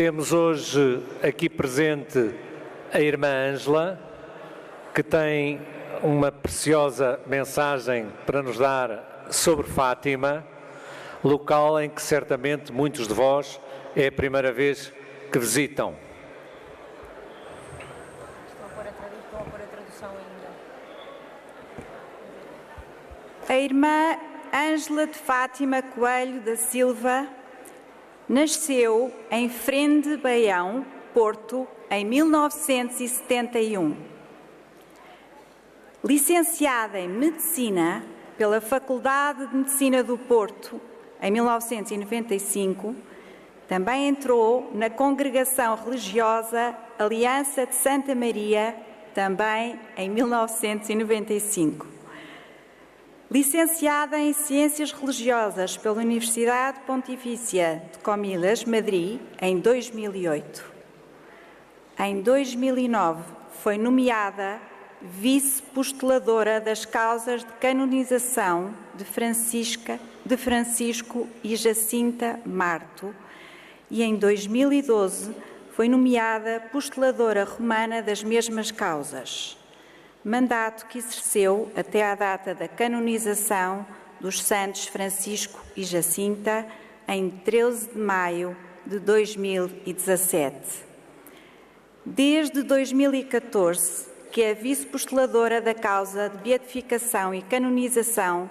Temos hoje aqui presente a irmã Ângela, que tem uma preciosa mensagem para nos dar sobre Fátima, local em que certamente muitos de vós é a primeira vez que visitam. Estou a pôr a tradução ainda. A irmã Ângela de Fátima Coelho da Silva nasceu em Frende Baião, Porto, em 1971. Licenciada em Medicina pela Faculdade de Medicina do Porto, em 1995, também entrou na congregação religiosa Aliança de Santa Maria, também em 1995. Licenciada em Ciências Religiosas pela Universidade Pontifícia de Comillas, Madrid, em 2008. Em 2009, foi nomeada vice-postuladora das causas de canonização de Francisco e Jacinta Marto e, em 2012, foi nomeada postuladora romana das mesmas causas. Mandato que exerceu até à data da canonização dos santos Francisco e Jacinta, em 13 de maio de 2017. Desde 2014, que é vice-postuladora da causa de beatificação e canonização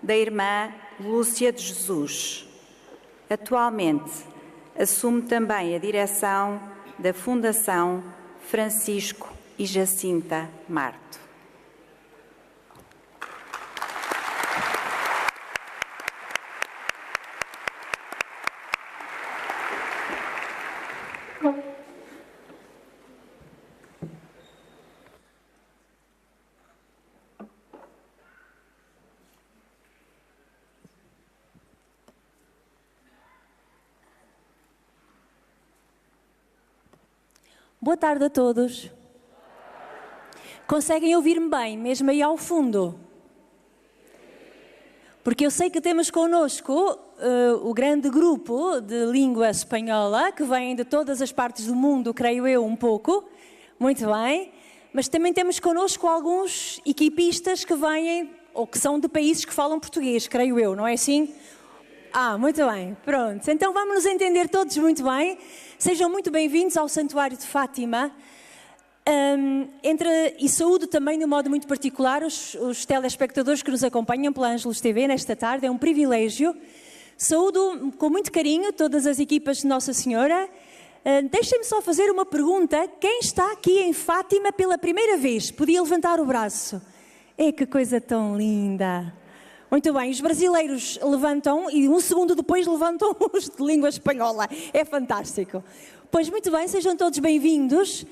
da irmã Lúcia de Jesus. Atualmente, assume também a direção da Fundação Francisco e Jacinta Marto. Boa tarde a todos. Conseguem ouvir-me bem, mesmo aí ao fundo? Porque eu sei que temos connosco o grande grupo de língua espanhola, que vem de todas as partes do mundo, creio eu, um pouco. Muito bem. Mas também temos connosco alguns equipistas que vêm, ou que são de países que falam português, creio eu, não é assim? Muito bem, pronto. Então vamos nos entender todos muito bem. Sejam muito bem-vindos ao Santuário de Fátima. E saúdo também de um modo muito particular os telespectadores que nos acompanham pela Ângelos TV nesta tarde. É um privilégio. Saúdo com muito carinho todas as equipas de Nossa Senhora. Deixem-me só fazer uma pergunta. Quem está aqui em Fátima pela primeira vez? Podia levantar o braço. Que coisa tão linda! Muito bem, os brasileiros levantam e um segundo depois levantam os de língua espanhola. É fantástico. Pois muito bem, sejam todos bem-vindos.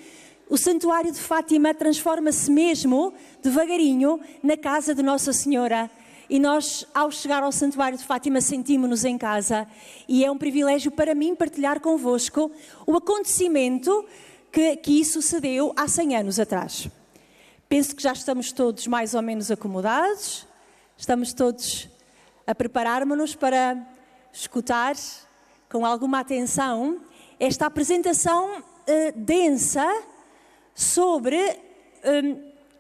O Santuário de Fátima transforma-se mesmo, devagarinho, na casa de Nossa Senhora. E nós, ao chegar ao Santuário de Fátima, sentimos-nos em casa. E é um privilégio para mim partilhar convosco o acontecimento que sucedeu há 100 anos atrás. Penso que já estamos todos mais ou menos acomodados. Estamos todos a preparar-nos para escutar com alguma atenção esta apresentação densa sobre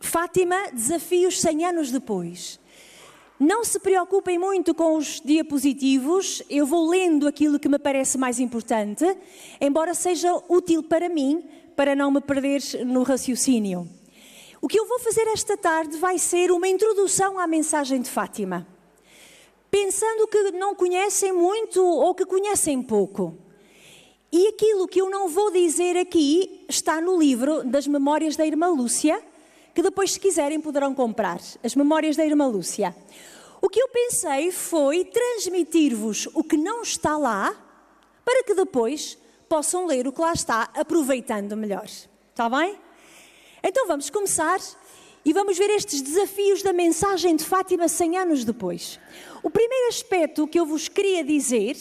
Fátima, desafios 100 anos depois. Não se preocupem muito com os diapositivos, eu vou lendo aquilo que me parece mais importante, embora seja útil para mim, para não me perder no raciocínio. O que eu vou fazer esta tarde vai ser uma introdução à mensagem de Fátima. Pensando que não conhecem muito ou que conhecem pouco. E aquilo que eu não vou dizer aqui está no livro das Memórias da Irmã Lúcia, que depois, se quiserem, poderão comprar. As Memórias da Irmã Lúcia. O que eu pensei foi transmitir-vos o que não está lá, para que depois possam ler o que lá está, aproveitando melhor. Está bem? Então vamos começar e vamos ver estes desafios da mensagem de Fátima 100 anos depois. O primeiro aspecto que eu vos queria dizer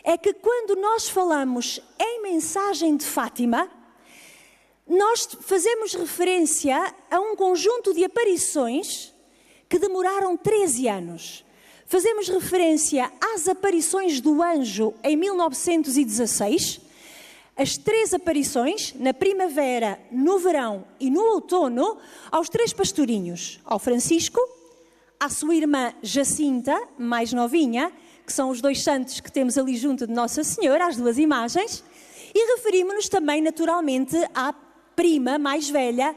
é que quando nós falamos em mensagem de Fátima, nós fazemos referência a um conjunto de aparições que demoraram 13 anos. Fazemos referência às aparições do anjo em 1916, as 3 aparições, na primavera, no verão e no outono, aos 3 pastorinhos, ao Francisco, à sua irmã Jacinta, mais novinha, que são os 2 santos que temos ali junto de Nossa Senhora, as 2 imagens, e referimos-nos também, naturalmente, à prima mais velha,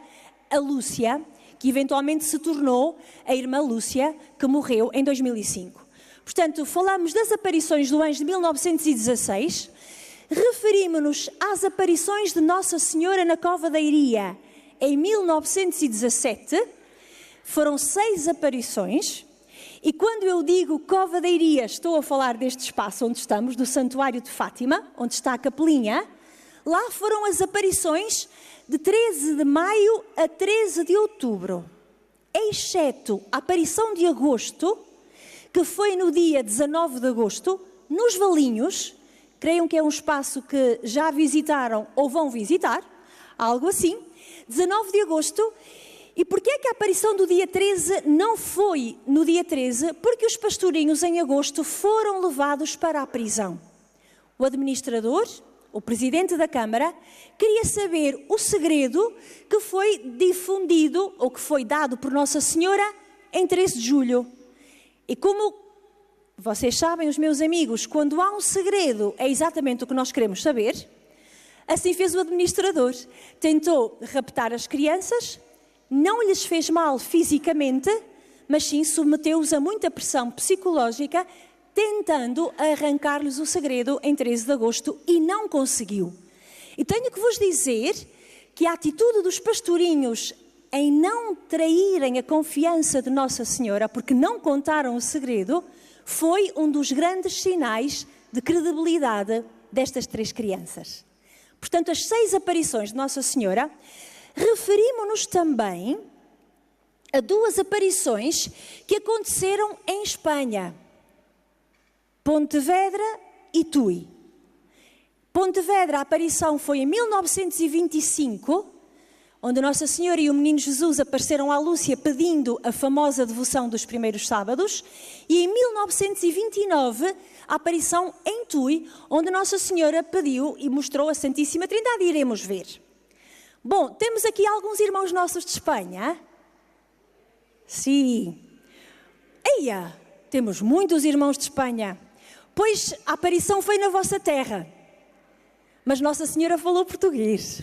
a Lúcia, que eventualmente se tornou a irmã Lúcia, que morreu em 2005. Portanto, falamos das aparições do anjo de 1916, referimos-nos às aparições de Nossa Senhora na Cova da Iria em 1917, foram 6 aparições, e quando eu digo Cova da Iria, estou a falar deste espaço onde estamos, do Santuário de Fátima, onde está a capelinha. Lá foram as aparições de 13 de maio a 13 de outubro, exceto a aparição de agosto, que foi no dia 19 de agosto, nos Valinhos. Creiam que é um espaço que já visitaram ou vão visitar, algo assim, 19 de agosto. E porquê é que a aparição do dia 13 não foi no dia 13? Porque os pastorinhos em agosto foram levados para a prisão. O administrador, o presidente da Câmara, queria saber o segredo que foi difundido ou que foi dado por Nossa Senhora em 13 de julho. E como vocês sabem, os meus amigos, quando há um segredo é exatamente o que nós queremos saber, assim fez o administrador. Tentou raptar as crianças, não lhes fez mal fisicamente, mas sim submeteu-os a muita pressão psicológica, tentando arrancar-lhes o segredo em 13 de agosto e não conseguiu. E tenho que vos dizer que a atitude dos pastorinhos em não traírem a confiança de Nossa Senhora, porque não contaram o segredo, foi um dos grandes sinais de credibilidade destas 3 crianças. Portanto, as 6 aparições de Nossa Senhora, referimos-nos também a 2 aparições que aconteceram em Espanha, Pontevedra e Tui. Pontevedra, a aparição foi em 1925, onde Nossa Senhora e o Menino Jesus apareceram à Lúcia pedindo a famosa devoção dos primeiros sábados, e em 1929 a aparição em Tui, onde Nossa Senhora pediu e mostrou a Santíssima Trindade. Iremos ver. Bom, temos aqui alguns irmãos nossos de Espanha. Sim. Eia, temos muitos irmãos de Espanha. Pois a aparição foi na vossa terra, mas Nossa Senhora falou português.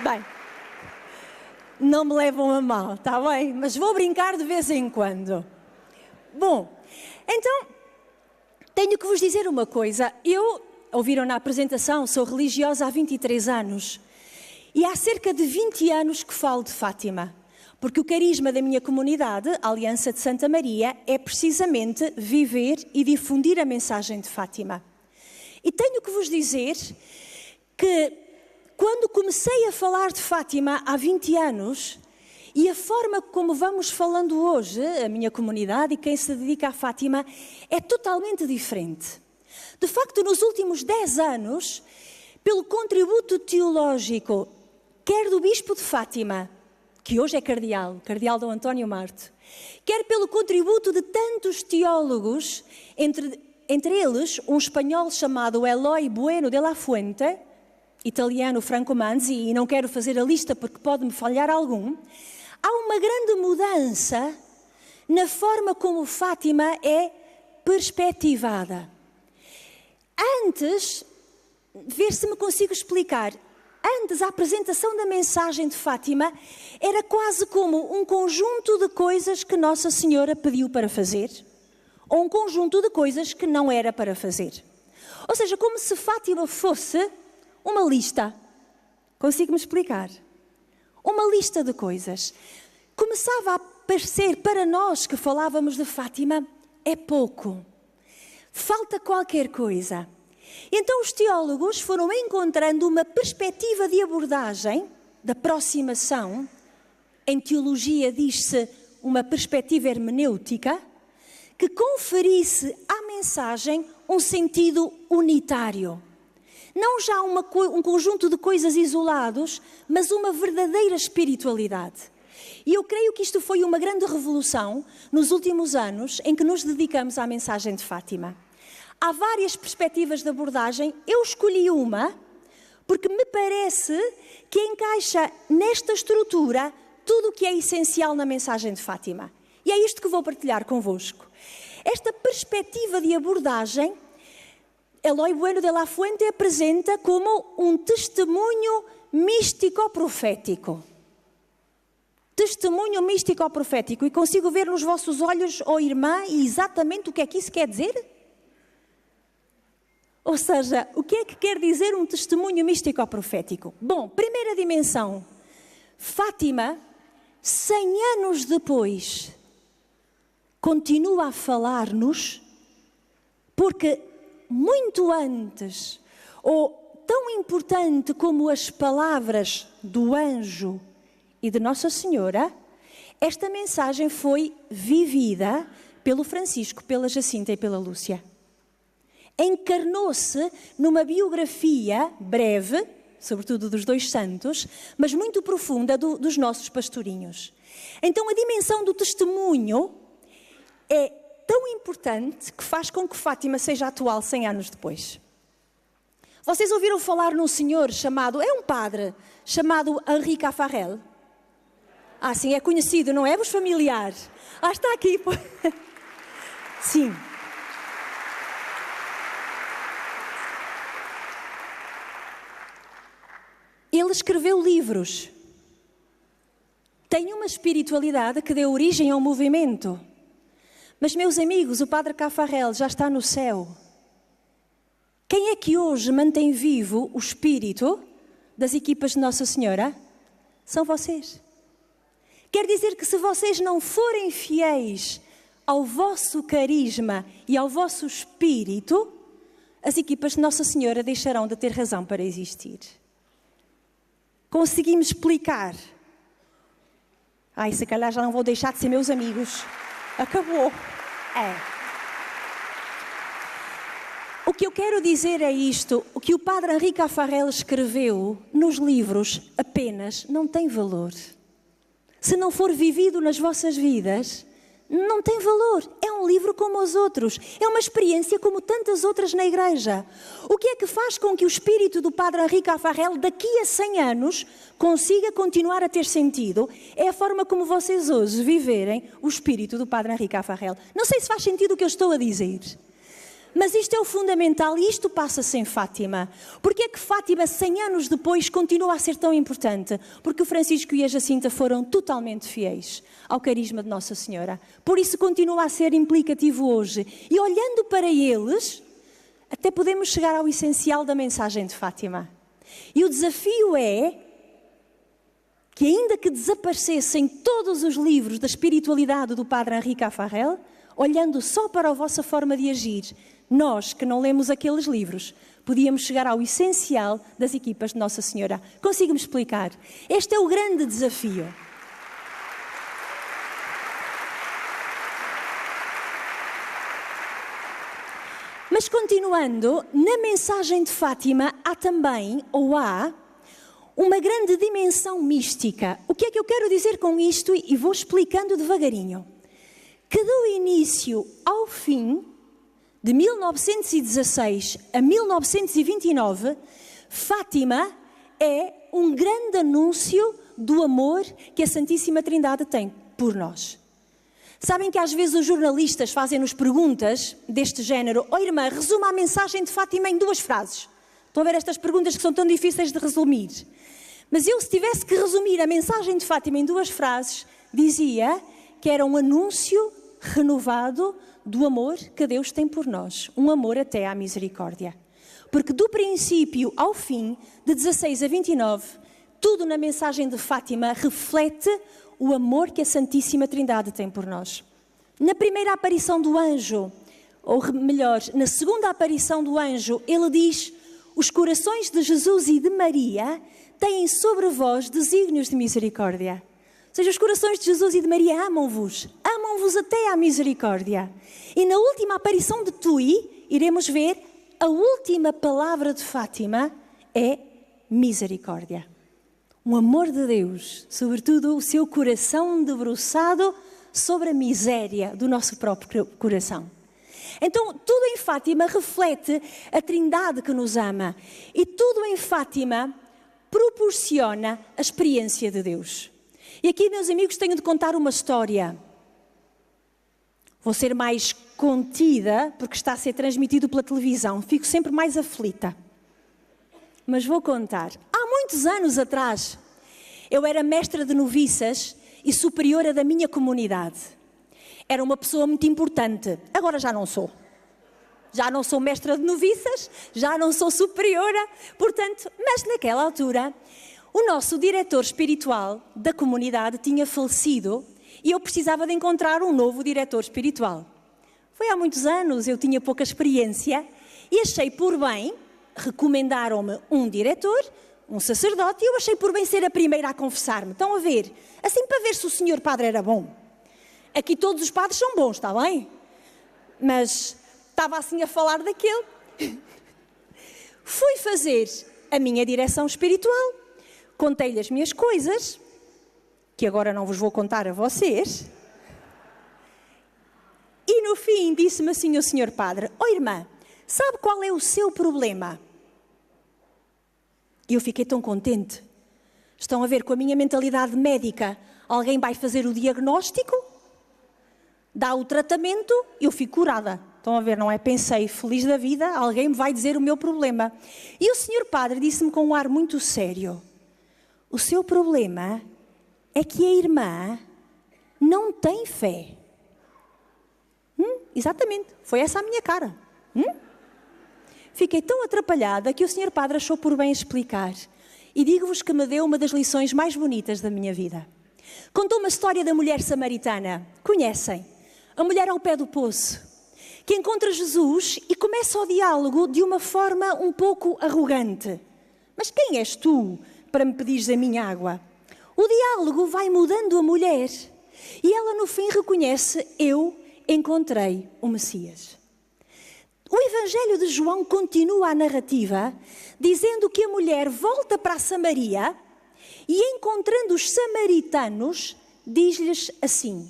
Bem, não me levam a mal, está bem? Mas vou brincar de vez em quando. Bom, então, tenho que vos dizer uma coisa. Eu, ouviram na apresentação, sou religiosa há 23 anos. E há cerca de 20 anos que falo de Fátima. Porque o carisma da minha comunidade, a Aliança de Santa Maria, é precisamente viver e difundir a mensagem de Fátima. E tenho que vos dizer que quando comecei a falar de Fátima há 20 anos, e a forma como vamos falando hoje, a minha comunidade e quem se dedica a Fátima, é totalmente diferente. De facto, nos últimos 10 anos, pelo contributo teológico, quer do Bispo de Fátima, que hoje é cardeal Dom António Marto, quer pelo contributo de tantos teólogos, entre eles um espanhol chamado Eloy Bueno de la Fuente, italiano Franco Manzi, e não quero fazer a lista porque pode-me falhar algum, há uma grande mudança na forma como Fátima é perspectivada. Antes, ver se me consigo explicar, antes a apresentação da mensagem de Fátima era quase como um conjunto de coisas que Nossa Senhora pediu para fazer, ou um conjunto de coisas que não era para fazer. Ou seja, como se Fátima fosse uma lista. Consigo-me explicar? Uma lista de coisas. Começava a parecer para nós que falávamos de Fátima, é pouco. Falta qualquer coisa. Então os teólogos foram encontrando uma perspectiva de abordagem, de aproximação. Em teologia diz-se uma perspectiva hermenêutica, que conferisse à mensagem um sentido unitário. Não já um conjunto de coisas isolados, mas uma verdadeira espiritualidade. E eu creio que isto foi uma grande revolução nos últimos anos em que nos dedicamos à mensagem de Fátima. Há várias perspectivas de abordagem, eu escolhi uma porque me parece que encaixa nesta estrutura tudo o que é essencial na mensagem de Fátima. E é isto que vou partilhar convosco. Esta perspectiva de abordagem, Eloy Bueno de la Fuente apresenta como um testemunho místico-profético. Testemunho místico-profético. E consigo ver nos vossos olhos, ó irmã, exatamente o que é que isso quer dizer? Ou seja, o que é que quer dizer um testemunho místico-profético? Bom, primeira dimensão. Fátima, 100 anos depois, continua a falar-nos, porque muito antes, ou tão importante como as palavras do anjo e de Nossa Senhora, esta mensagem foi vivida pelo Francisco, pela Jacinta e pela Lúcia. Encarnou-se numa biografia breve, sobretudo dos dois santos, mas muito profunda dos nossos pastorinhos. Então a dimensão do testemunho é tão importante que faz com que Fátima seja atual 100 anos depois. Vocês ouviram falar num senhor chamado, é um padre, chamado Henri Caffarel? Ah, sim, é conhecido, não é? Vos familiar. Ah, está aqui. Sim. Ele escreveu livros. Tem uma espiritualidade que deu origem ao movimento. Mas, meus amigos, o Padre Caffarel já está no céu. Quem é que hoje mantém vivo o espírito das equipas de Nossa Senhora? São vocês. Quer dizer que se vocês não forem fiéis ao vosso carisma e ao vosso espírito, as equipas de Nossa Senhora deixarão de ter razão para existir. Conseguimos explicar? Ai, se calhar já não vou deixar de ser meus amigos. Acabou. O que eu quero dizer é isto. O que o Padre Henri Caffarel escreveu nos livros apenas não tem valor. Se não for vivido nas vossas vidas, não tem valor. É um livro como os outros. É uma experiência como tantas outras na Igreja. O que é que faz com que o espírito do Padre Henri Caffarel, daqui a 100 anos, consiga continuar a ter sentido? É a forma como vocês hoje viverem o espírito do Padre Henri Caffarel. Não sei se faz sentido o que eu estou a dizer. Mas isto é o fundamental e isto passa-se em Fátima. Porquê é que Fátima, 100 anos depois, continua a ser tão importante? Porque o Francisco e a Jacinta foram totalmente fiéis ao carisma de Nossa Senhora. Por isso continua a ser implicativo hoje. E olhando para eles, até podemos chegar ao essencial da mensagem de Fátima. E o desafio é que, ainda que desaparecessem todos os livros da espiritualidade do Padre Henri Caffarel, olhando só para a vossa forma de agir, nós, que não lemos aqueles livros, podíamos chegar ao essencial das equipas de Nossa Senhora. Consigo-me explicar? Este é o grande desafio. Mas continuando, na mensagem de Fátima há também, ou há, uma grande dimensão mística. O que é que eu quero dizer com isto? E vou explicando devagarinho. Que do início ao fim, de 1916 a 1929, Fátima é um grande anúncio do amor que a Santíssima Trindade tem por nós. Sabem que às vezes os jornalistas fazem-nos perguntas deste género: "Oh irmã, resuma a mensagem de Fátima em 2 frases. Estão a ver estas perguntas que são tão difíceis de resumir. Mas eu, se tivesse que resumir a mensagem de Fátima em 2 frases, dizia que era um anúncio renovado do amor que Deus tem por nós. Um amor até à misericórdia. Porque do princípio ao fim, de 16 a 29, tudo na mensagem de Fátima reflete o amor que a Santíssima Trindade tem por nós. Na primeira aparição do anjo, ou melhor, na segunda aparição do anjo, ele diz: os corações de Jesus e de Maria têm sobre vós desígnios de misericórdia. Ou seja, os corações de Jesus e de Maria amam-vos até à misericórdia. E na última aparição de Tui, iremos ver, a última palavra de Fátima é misericórdia. Um amor de Deus, sobretudo o seu coração debruçado sobre a miséria do nosso próprio coração. Então, tudo em Fátima reflete a Trindade que nos ama. E tudo em Fátima proporciona a experiência de Deus. E aqui, meus amigos, tenho de contar uma história. Vou ser mais contida, porque está a ser transmitido pela televisão. Fico sempre mais aflita. Mas vou contar. Há muitos anos atrás, eu era mestra de noviças e superiora da minha comunidade. Era uma pessoa muito importante. Agora já não sou. Já não sou mestra de noviças, já não sou superiora. Portanto, mas naquela altura, o nosso diretor espiritual da comunidade tinha falecido e eu precisava de encontrar um novo diretor espiritual. Foi há muitos anos, eu tinha pouca experiência e achei por bem, recomendaram-me um diretor, um sacerdote, e eu achei por bem ser a primeira a confessar-me. Estão a ver? Assim para ver se o senhor padre era bom. Aqui todos os padres são bons, está bem? Mas estava assim a falar daquele. Fui fazer a minha direção espiritual, contei-lhe as minhas coisas, que agora não vos vou contar a vocês, e no fim disse-me assim o senhor padre: "Ó irmã, sabe qual é o seu problema?" E eu fiquei tão contente. Estão a ver, com a minha mentalidade médica, alguém vai fazer o diagnóstico, dá o tratamento, eu fico curada. Estão a ver, não é? Pensei, feliz da vida, alguém me vai dizer o meu problema. E o senhor padre disse-me com um ar muito sério: "O seu problema é que a irmã não tem fé." Exatamente, foi essa a minha cara. Fiquei tão atrapalhada que o senhor padre achou por bem explicar. E digo-vos que me deu uma das lições mais bonitas da minha vida. Contou uma história da mulher samaritana. Conhecem? A mulher ao pé do poço, que encontra Jesus e começa o diálogo de uma forma um pouco arrogante. "Mas quem és tu para me pedires a minha água?" O diálogo vai mudando a mulher e ela no fim reconhece: "Eu encontrei o Messias." O Evangelho de João continua a narrativa, dizendo que a mulher volta para a Samaria e, encontrando os samaritanos, diz-lhes assim: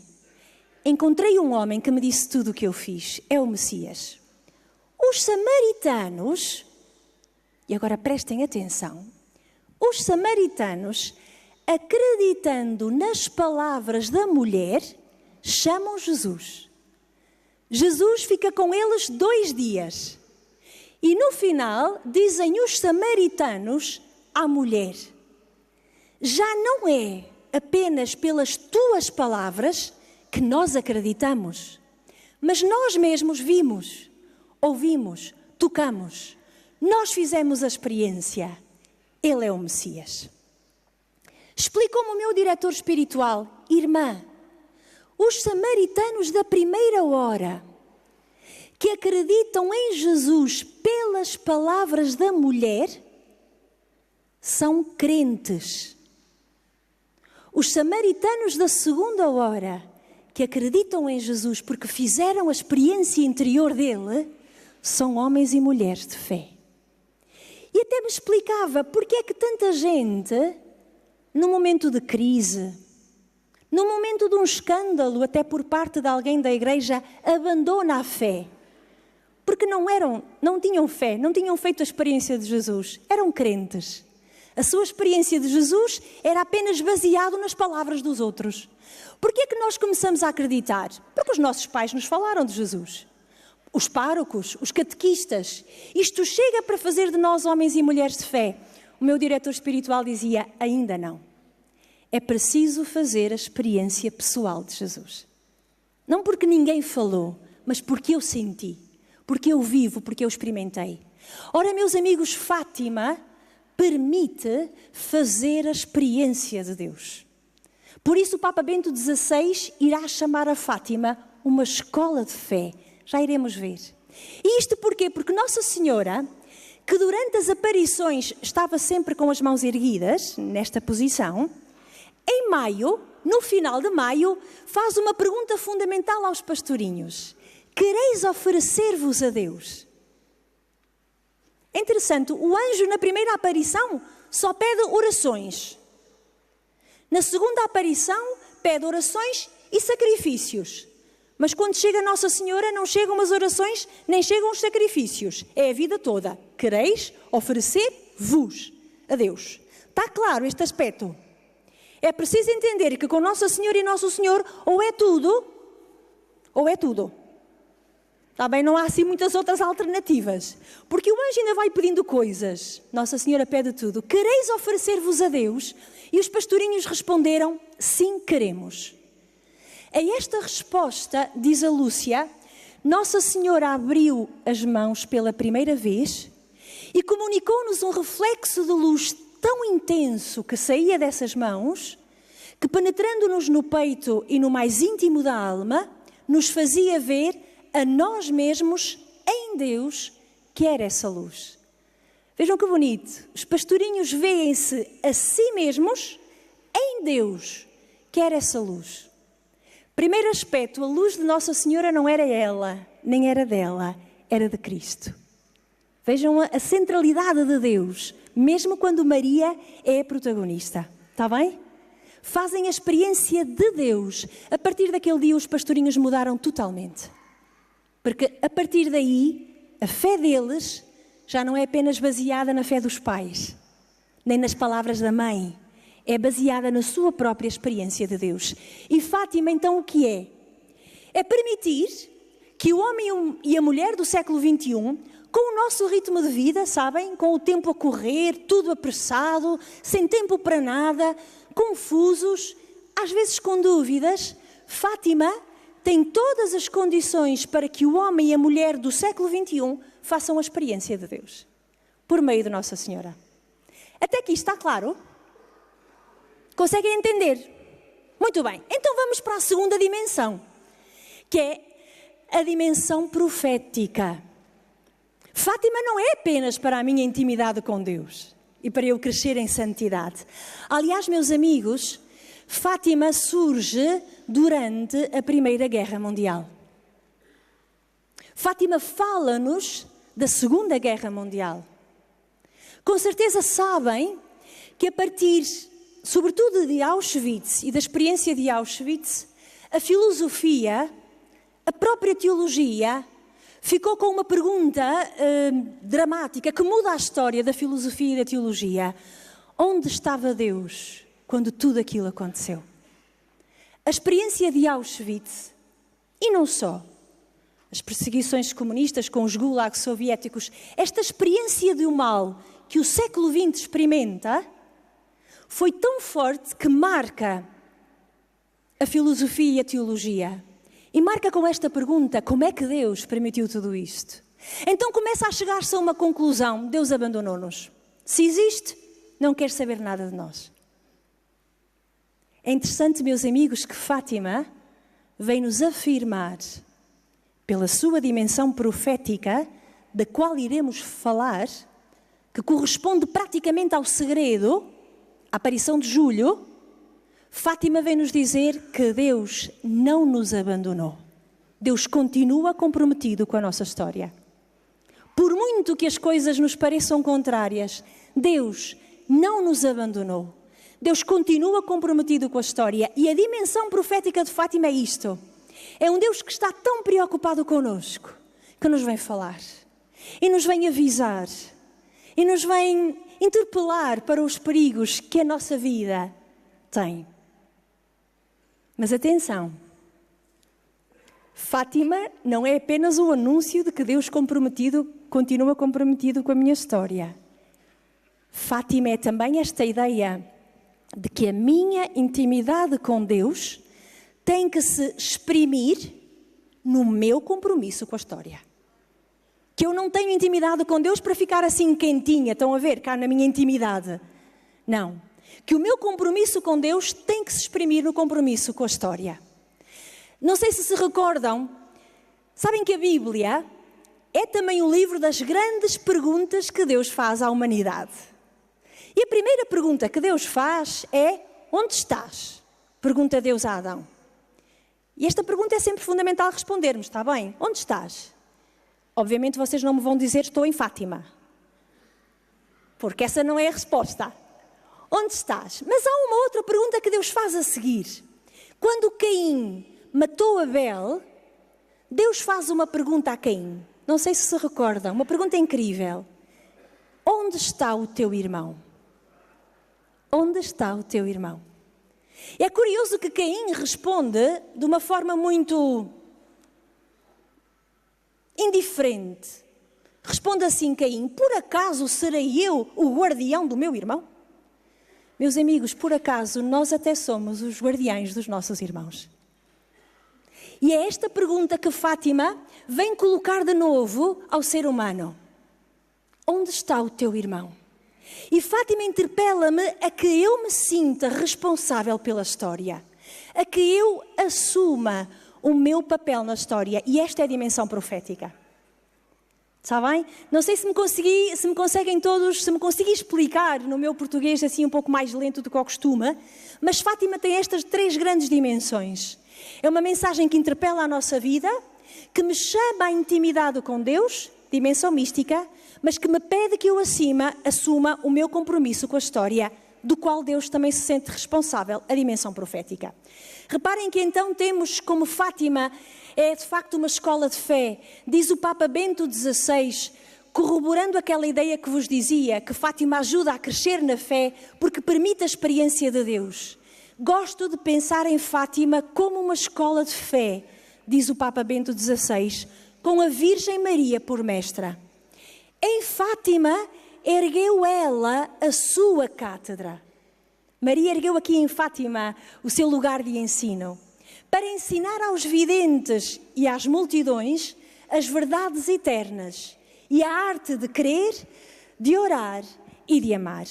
"Encontrei um homem que me disse tudo o que eu fiz, é o Messias." Os samaritanos, e agora prestem atenção, os samaritanos, acreditando nas palavras da mulher, chamam Jesus. Jesus fica com eles 2 dias. E no final, dizem os samaritanos à mulher: "Já não é apenas pelas tuas palavras que nós acreditamos, mas nós mesmos vimos, ouvimos, tocamos. Nós fizemos a experiência. Ele é o Messias." Explicou-me o meu diretor espiritual: "Irmã, os samaritanos da primeira hora, que acreditam em Jesus pelas palavras da mulher, são crentes. Os samaritanos da segunda hora, que acreditam em Jesus porque fizeram a experiência interior dele, são homens e mulheres de fé." E até me explicava porque é que tanta gente, no momento de crise, no momento de um escândalo, até por parte de alguém da igreja, abandona a fé. Porque não tinham fé, não tinham feito a experiência de Jesus. Eram crentes. A sua experiência de Jesus era apenas baseado nas palavras dos outros. Porquê é que nós começamos a acreditar? Porque os nossos pais nos falaram de Jesus. Os párocos, os catequistas. Isto chega para fazer de nós homens e mulheres de fé. O meu diretor espiritual dizia: "Ainda não. É preciso fazer a experiência pessoal de Jesus. Não porque ninguém falou, mas porque eu senti, porque eu vivo, porque eu experimentei." Ora, meus amigos, Fátima permite fazer a experiência de Deus. Por isso o Papa Bento XVI irá chamar a Fátima uma escola de fé. Já iremos ver. E isto porquê? Porque Nossa Senhora, que durante as aparições estava sempre com as mãos erguidas, nesta posição, em maio, no final de maio, faz uma pergunta fundamental aos pastorinhos: "Quereis oferecer-vos a Deus?" É interessante, o anjo na primeira aparição só pede orações. Na segunda aparição, pede orações e sacrifícios. Mas quando chega Nossa Senhora, não chegam as orações, nem chegam os sacrifícios. É a vida toda. Quereis oferecer-vos a Deus. Está claro este aspecto? É preciso entender que com Nossa Senhora e Nosso Senhor, ou é tudo, ou é tudo. Está bem? Não há assim muitas outras alternativas. Porque o anjo ainda vai pedindo coisas. Nossa Senhora pede tudo. Quereis oferecer-vos a Deus? E os pastorinhos responderam, sim, queremos. A esta resposta, diz a Lúcia, Nossa Senhora abriu as mãos pela primeira vez e comunicou-nos um reflexo de luz tão intenso que saía dessas mãos, que penetrando-nos no peito e no mais íntimo da alma, nos fazia ver a nós mesmos em Deus, que era essa luz. Vejam que bonito. Os pastorinhos veem-se a si mesmos em Deus, que era essa luz. Primeiro aspecto, a luz de Nossa Senhora não era ela, nem era dela, era de Cristo. Vejam a centralidade de Deus, mesmo quando Maria é a protagonista. Está bem? Fazem a experiência de Deus. A partir daquele dia os pastorinhos mudaram totalmente. Porque a partir daí, a fé deles já não é apenas baseada na fé dos pais, nem nas palavras da mãe. É baseada na sua própria experiência de Deus. E Fátima, então, o que é? É permitir que o homem e a mulher do século XXI, com o nosso ritmo de vida, sabem? Com o tempo a correr, tudo apressado, sem tempo para nada, confusos, às vezes com dúvidas, Fátima tem todas as condições para que o homem e a mulher do século XXI façam a experiência de Deus, por meio de Nossa Senhora. Até aqui está claro? Conseguem entender? Muito bem. Então vamos para a segunda dimensão, que é a dimensão profética. Fátima não é apenas para a minha intimidade com Deus e para eu crescer em santidade. Aliás, meus amigos, Fátima surge durante a Primeira Guerra Mundial. Fátima fala-nos da Segunda Guerra Mundial. Com certeza sabem que a partir, sobretudo de Auschwitz e da experiência de Auschwitz, a filosofia, a própria teologia, ficou com uma pergunta dramática que muda a história da filosofia e da teologia. Onde estava Deus quando tudo aquilo aconteceu? A experiência de Auschwitz, e não só, as perseguições comunistas com os gulags soviéticos, esta experiência do mal que o século XX experimenta, foi tão forte que marca a filosofia e a teologia. E marca com esta pergunta, como é que Deus permitiu tudo isto? Então começa a chegar-se a uma conclusão, Deus abandonou-nos. Se existe, não quer saber nada de nós. É interessante, meus amigos, que Fátima vem nos afirmar, pela sua dimensão profética, da qual iremos falar, que corresponde praticamente ao segredo, a aparição de Julho, Fátima vem nos dizer que Deus não nos abandonou. Deus continua comprometido com a nossa história. Por muito que as coisas nos pareçam contrárias, Deus não nos abandonou. Deus continua comprometido com a história. E a dimensão profética de Fátima é isto. É um Deus que está tão preocupado connosco, que nos vem falar, e nos vem avisar, e nos vem interpelar para os perigos que a nossa vida tem. Mas atenção, Fátima não é apenas o anúncio de que Deus continua comprometido com a minha história. Fátima é também esta ideia de que a minha intimidade com Deus tem que se exprimir no meu compromisso com a história. Que eu não tenho intimidade com Deus para ficar assim quentinha, estão a ver, cá na minha intimidade. Não. Que o meu compromisso com Deus tem que se exprimir no compromisso com a história. Não sei se recordam, sabem que a Bíblia é também o livro das grandes perguntas que Deus faz à humanidade. E a primeira pergunta que Deus faz é: onde estás? Pergunta Deus a Adão. E esta pergunta é sempre fundamental respondermos, está bem? Onde estás? Obviamente vocês não me vão dizer estou em Fátima. Porque essa não é a resposta. Onde estás? Mas há uma outra pergunta que Deus faz a seguir. Quando Caim matou Abel, Deus faz uma pergunta a Caim. Não sei se recordam, uma pergunta incrível. Onde está o teu irmão? Onde está o teu irmão? É curioso que Caim responde de uma forma muito indiferente. Responde assim Caim: por acaso serei eu o guardião do meu irmão? Meus amigos, por acaso nós até somos os guardiães dos nossos irmãos. E é esta pergunta que Fátima vem colocar de novo ao ser humano. Onde está o teu irmão? E Fátima interpela-me a que eu me sinta responsável pela história, a que eu assuma o meu papel na história. E esta é a dimensão profética. Está bem? Não sei se me conseguem todos, se me consegui explicar no meu português assim um pouco mais lento do que eu costumo, mas Fátima tem estas 3 grandes dimensões. É uma mensagem que interpela a nossa vida, que me chama à intimidade com Deus, dimensão mística, mas que me pede que eu assuma o meu compromisso com a história, do qual Deus também se sente responsável, a dimensão profética. Reparem que então temos como Fátima é de facto uma escola de fé. Diz o Papa Bento XVI, corroborando aquela ideia que vos dizia, que Fátima ajuda a crescer na fé porque permite a experiência de Deus. Gosto de pensar em Fátima como uma escola de fé, diz o Papa Bento XVI, com a Virgem Maria por mestra. Em Fátima ergueu ela a sua cátedra. Maria ergueu aqui em Fátima o seu lugar de ensino, para ensinar aos videntes e às multidões as verdades eternas e a arte de crer, de orar e de amar.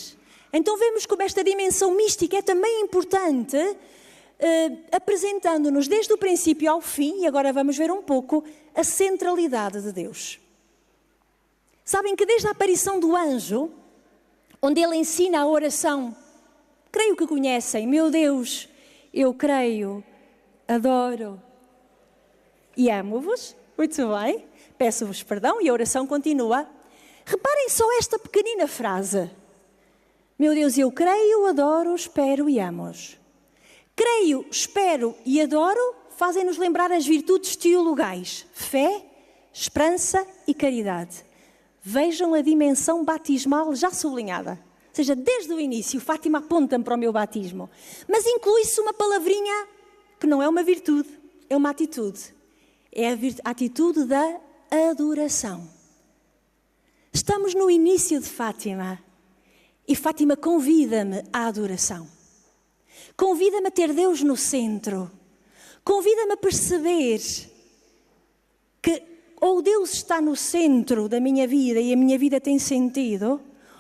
Então vemos como esta dimensão mística é também importante, apresentando-nos desde o princípio ao fim, e agora vamos ver um pouco a centralidade de Deus. Sabem que desde a aparição do anjo, onde ele ensina a oração, creio que conhecem, meu Deus, eu creio, adoro e amo-vos. Muito bem, peço-vos perdão e a oração continua. Reparem só esta pequenina frase. Meu Deus, eu creio, adoro, espero e amo-os. Creio, espero e adoro fazem-nos lembrar as virtudes teologais, fé, esperança e caridade. Vejam a dimensão batismal já sublinhada. Ou seja, desde o início, Fátima aponta-me para o meu batismo. Mas inclui-se uma palavrinha que não é uma virtude, é uma atitude. É a atitude da adoração. Estamos no início de Fátima e Fátima convida-me à adoração. Convida-me a ter Deus no centro. Convida-me a perceber que ou Deus está no centro da minha vida e a minha vida tem sentido,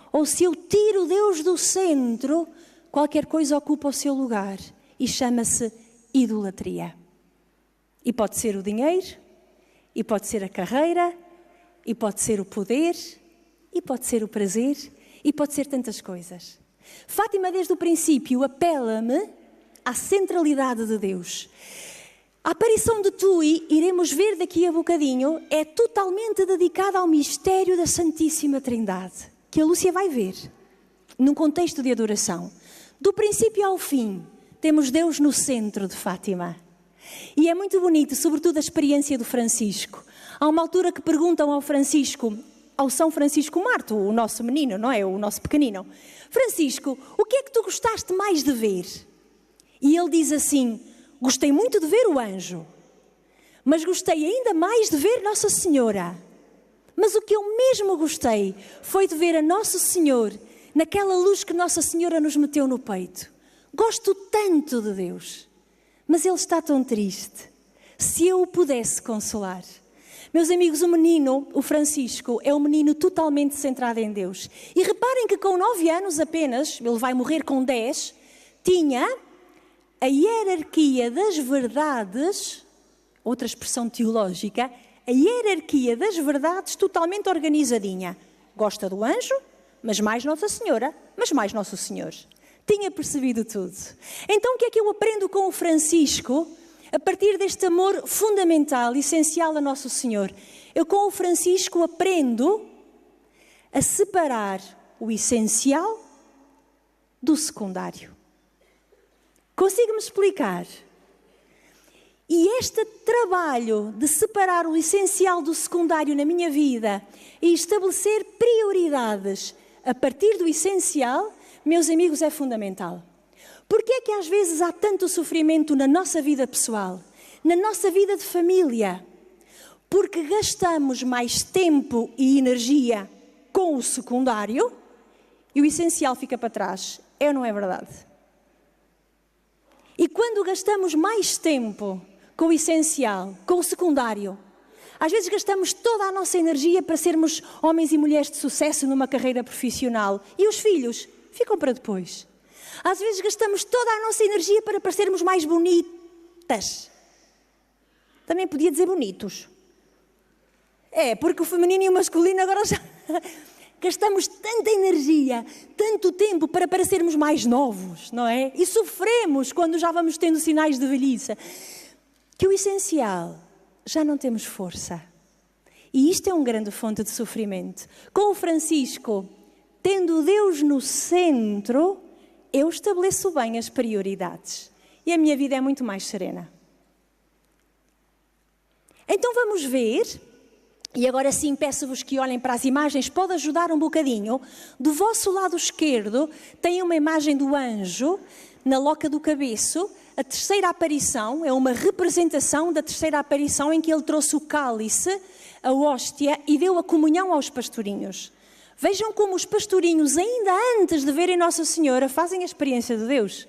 ou se eu tiro Deus do centro, qualquer coisa ocupa o seu lugar e chama-se idolatria. E pode ser o dinheiro, e pode ser a carreira, e pode ser o poder, e pode ser o prazer, e pode ser tantas coisas. Fátima, desde o princípio, apela-me à centralidade de Deus. A aparição de Tui, iremos ver daqui a bocadinho, é totalmente dedicada ao mistério da Santíssima Trindade, que a Lúcia vai ver, num contexto de adoração. Do princípio ao fim, temos Deus no centro de Fátima. E é muito bonito, sobretudo a experiência do Francisco. Há uma altura que perguntam ao São Francisco Marto, o nosso menino, não é? O nosso pequenino. Francisco, o que é que tu gostaste mais de ver? E ele diz assim, gostei muito de ver o anjo, mas gostei ainda mais de ver Nossa Senhora. Mas o que eu mesmo gostei foi de ver a Nosso Senhor naquela luz que Nossa Senhora nos meteu no peito. Gosto tanto de Deus, mas Ele está tão triste. Se eu o pudesse consolar. Meus amigos, o menino, o Francisco, é um menino totalmente centrado em Deus. E reparem que com 9 anos apenas, ele vai morrer com 10, tinha a hierarquia das verdades, outra expressão teológica, a hierarquia das verdades totalmente organizadinha. Gosta do anjo, mas mais Nossa Senhora, mas mais Nosso Senhor. Tinha percebido tudo. Então o que é que eu aprendo com o Francisco, a partir deste amor fundamental, essencial a Nosso Senhor? Eu com o Francisco aprendo a separar o essencial do secundário. Consigo-me explicar? E este trabalho de separar o essencial do secundário na minha vida e estabelecer prioridades a partir do essencial, meus amigos, é fundamental. Porquê é que às vezes há tanto sofrimento na nossa vida pessoal, na nossa vida de família? Porque gastamos mais tempo e energia com o secundário e o essencial fica para trás. É ou não é verdade? E quando gastamos mais tempo com o essencial, com o secundário, às vezes gastamos toda a nossa energia para sermos homens e mulheres de sucesso numa carreira profissional e os filhos ficam para depois. Às vezes gastamos toda a nossa energia para parecermos mais bonitas. Também podia dizer bonitos. Porque o feminino e o masculino agora já... Gastamos tanta energia, tanto tempo para parecermos mais novos, não é? E sofremos quando já vamos tendo sinais de velhice. Que o essencial, já não temos força. E isto é uma grande fonte de sofrimento. Com o Francisco, tendo Deus no centro, eu estabeleço bem as prioridades. E a minha vida é muito mais serena. Então vamos ver... E agora sim peço-vos que olhem para as imagens, pode ajudar um bocadinho. Do vosso lado esquerdo tem uma imagem do anjo na loca do cabeço. A terceira aparição é uma representação da terceira aparição em que ele trouxe o cálice, a hóstia e deu a comunhão aos pastorinhos. Vejam como os pastorinhos, ainda antes de verem Nossa Senhora, fazem a experiência de Deus.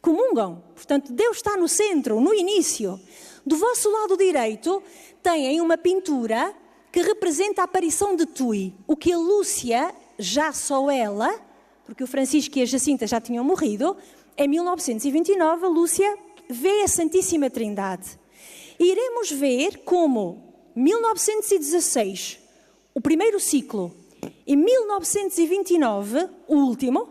Comungam. Portanto, Deus está no centro, no início. Do vosso lado direito têm uma pintura que representa a aparição de Tui. O que a Lúcia, já só ela, porque o Francisco e a Jacinta já tinham morrido, em 1929 a Lúcia vê a Santíssima Trindade. E iremos ver como 1916, o primeiro ciclo, e 1929, o último,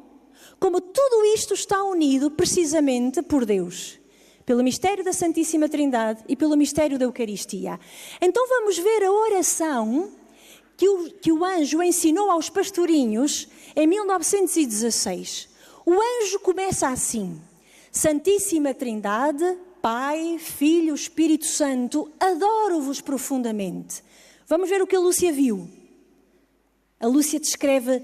como tudo isto está unido precisamente por Deus. Pelo mistério da Santíssima Trindade e pelo mistério da Eucaristia. Então vamos ver a oração que o anjo ensinou aos pastorinhos em 1916. O anjo começa assim: Santíssima Trindade, Pai, Filho, Espírito Santo, adoro-vos profundamente. Vamos ver o que a Lúcia viu. A Lúcia descreve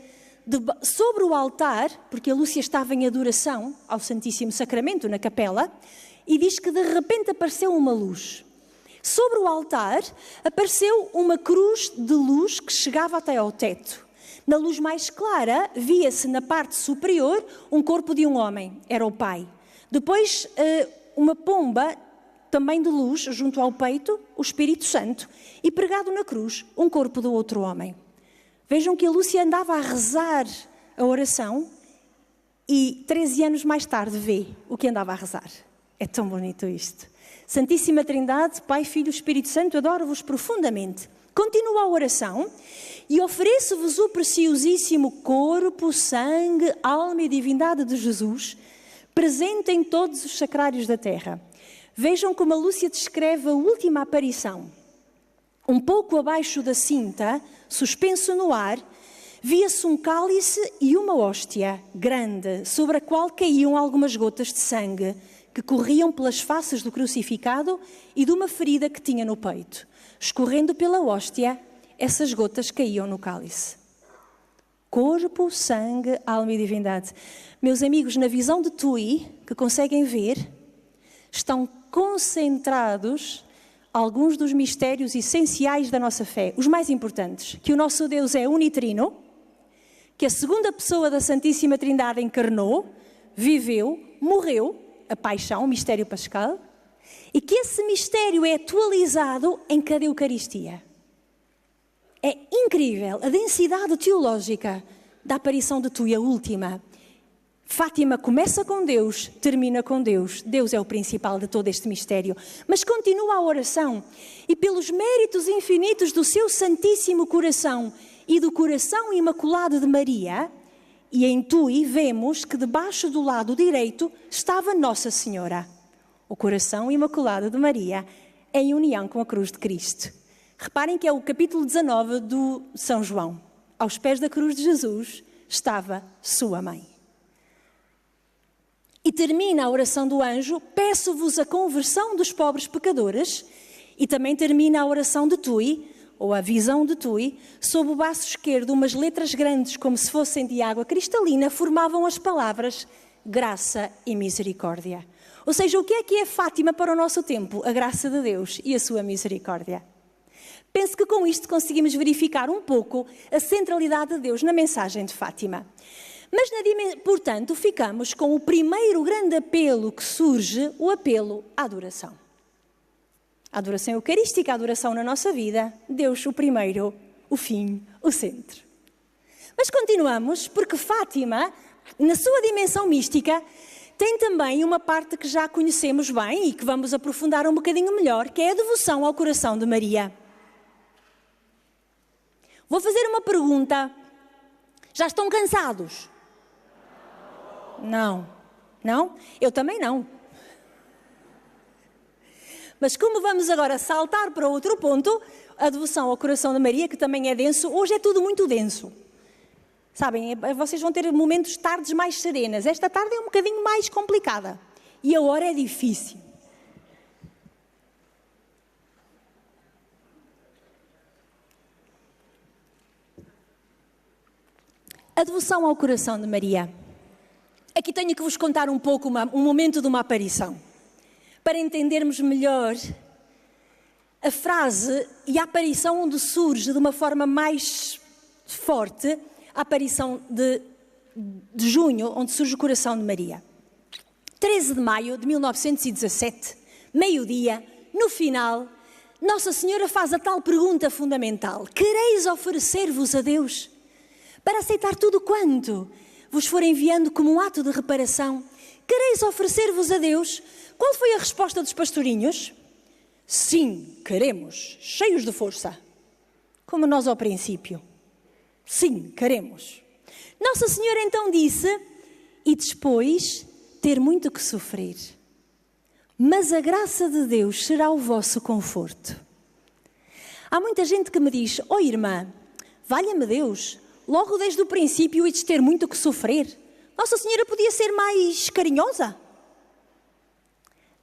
sobre o altar, porque a Lúcia estava em adoração ao Santíssimo Sacramento na capela, e diz que de repente apareceu uma luz. Sobre o altar apareceu uma cruz de luz que chegava até ao teto. Na luz mais clara via-se na parte superior um corpo de um homem, era o Pai. Depois uma pomba também de luz junto ao peito, o Espírito Santo. E pregado na cruz um corpo do outro homem. Vejam que a Lúcia andava a rezar a oração e 13 anos mais tarde vê o que andava a rezar. É tão bonito isto. Santíssima Trindade, Pai, Filho, Espírito Santo, adoro-vos profundamente. Continua a oração. E ofereço-vos o preciosíssimo corpo, sangue, alma e divindade de Jesus, presente em todos os sacrários da terra. Vejam como a Lúcia descreve a última aparição. Um pouco abaixo da cinta, suspenso no ar, via-se um cálice e uma hóstia grande, sobre a qual caíam algumas gotas de sangue, que corriam pelas faces do crucificado e de uma ferida que tinha no peito. Escorrendo pela hóstia, essas gotas caíam no cálice. Corpo, sangue, alma e divindade. Meus amigos, na visão de Tui, que conseguem ver, estão concentrados alguns dos mistérios essenciais da nossa fé. Os mais importantes, que o nosso Deus é unitrino, que a segunda pessoa da Santíssima Trindade encarnou, viveu, morreu, a paixão, o mistério pascal, e que esse mistério é atualizado em cada Eucaristia. É incrível a densidade teológica da aparição de Tui, a última. Fátima começa com Deus, termina com Deus. Deus é o principal de todo este mistério. Mas continua a oração e pelos méritos infinitos do seu Santíssimo Coração e do Coração Imaculado de Maria, e em Tui vemos que debaixo do lado direito estava Nossa Senhora, o Coração Imaculado de Maria, em união com a cruz de Cristo. Reparem que é o capítulo 19 do São João. Aos pés da cruz de Jesus estava sua mãe. E termina a oração do anjo: peço-vos a conversão dos pobres pecadores. E também termina a oração de Tui, ou a visão de Tui, sob o baço esquerdo, umas letras grandes, como se fossem de água cristalina, formavam as palavras graça e misericórdia. Ou seja, o que é Fátima para o nosso tempo? A graça de Deus e a sua misericórdia. Penso que com isto conseguimos verificar um pouco a centralidade de Deus na mensagem de Fátima. Mas, portanto, ficamos com o primeiro grande apelo que surge, o apelo à adoração. A adoração eucarística, a adoração na nossa vida, Deus o primeiro, o fim, o centro. Mas continuamos, porque Fátima, na sua dimensão mística, tem também uma parte que já conhecemos bem e que vamos aprofundar um bocadinho melhor, que é a devoção ao coração de Maria. Vou fazer uma pergunta. Já estão cansados? Não. Não? Eu também não. Mas como vamos agora saltar para outro ponto, a devoção ao coração de Maria, que também é denso, hoje é tudo muito denso. Sabem, vocês vão ter momentos, tardes mais serenas. Esta tarde é um bocadinho mais complicada. E a hora é difícil. A devoção ao coração de Maria. Aqui tenho que vos contar um pouco um momento de uma aparição, para entendermos melhor a frase e a aparição onde surge de uma forma mais forte a aparição de junho, onde surge o coração de Maria. 13 de maio de 1917, meio-dia, no final, Nossa Senhora faz a tal pergunta fundamental: quereis oferecer-vos a Deus para aceitar tudo quanto vos for enviando como um ato de reparação? Quereis oferecer-vos a Deus? Qual foi a resposta dos pastorinhos? Sim, queremos, cheios de força. Como nós ao princípio. Sim, queremos. Nossa Senhora então disse: e depois ter muito que sofrer. Mas a graça de Deus será o vosso conforto. Há muita gente que me diz: oh irmã, valha-me Deus, logo desde o princípio ides ter muito que sofrer. Nossa Senhora podia ser mais carinhosa.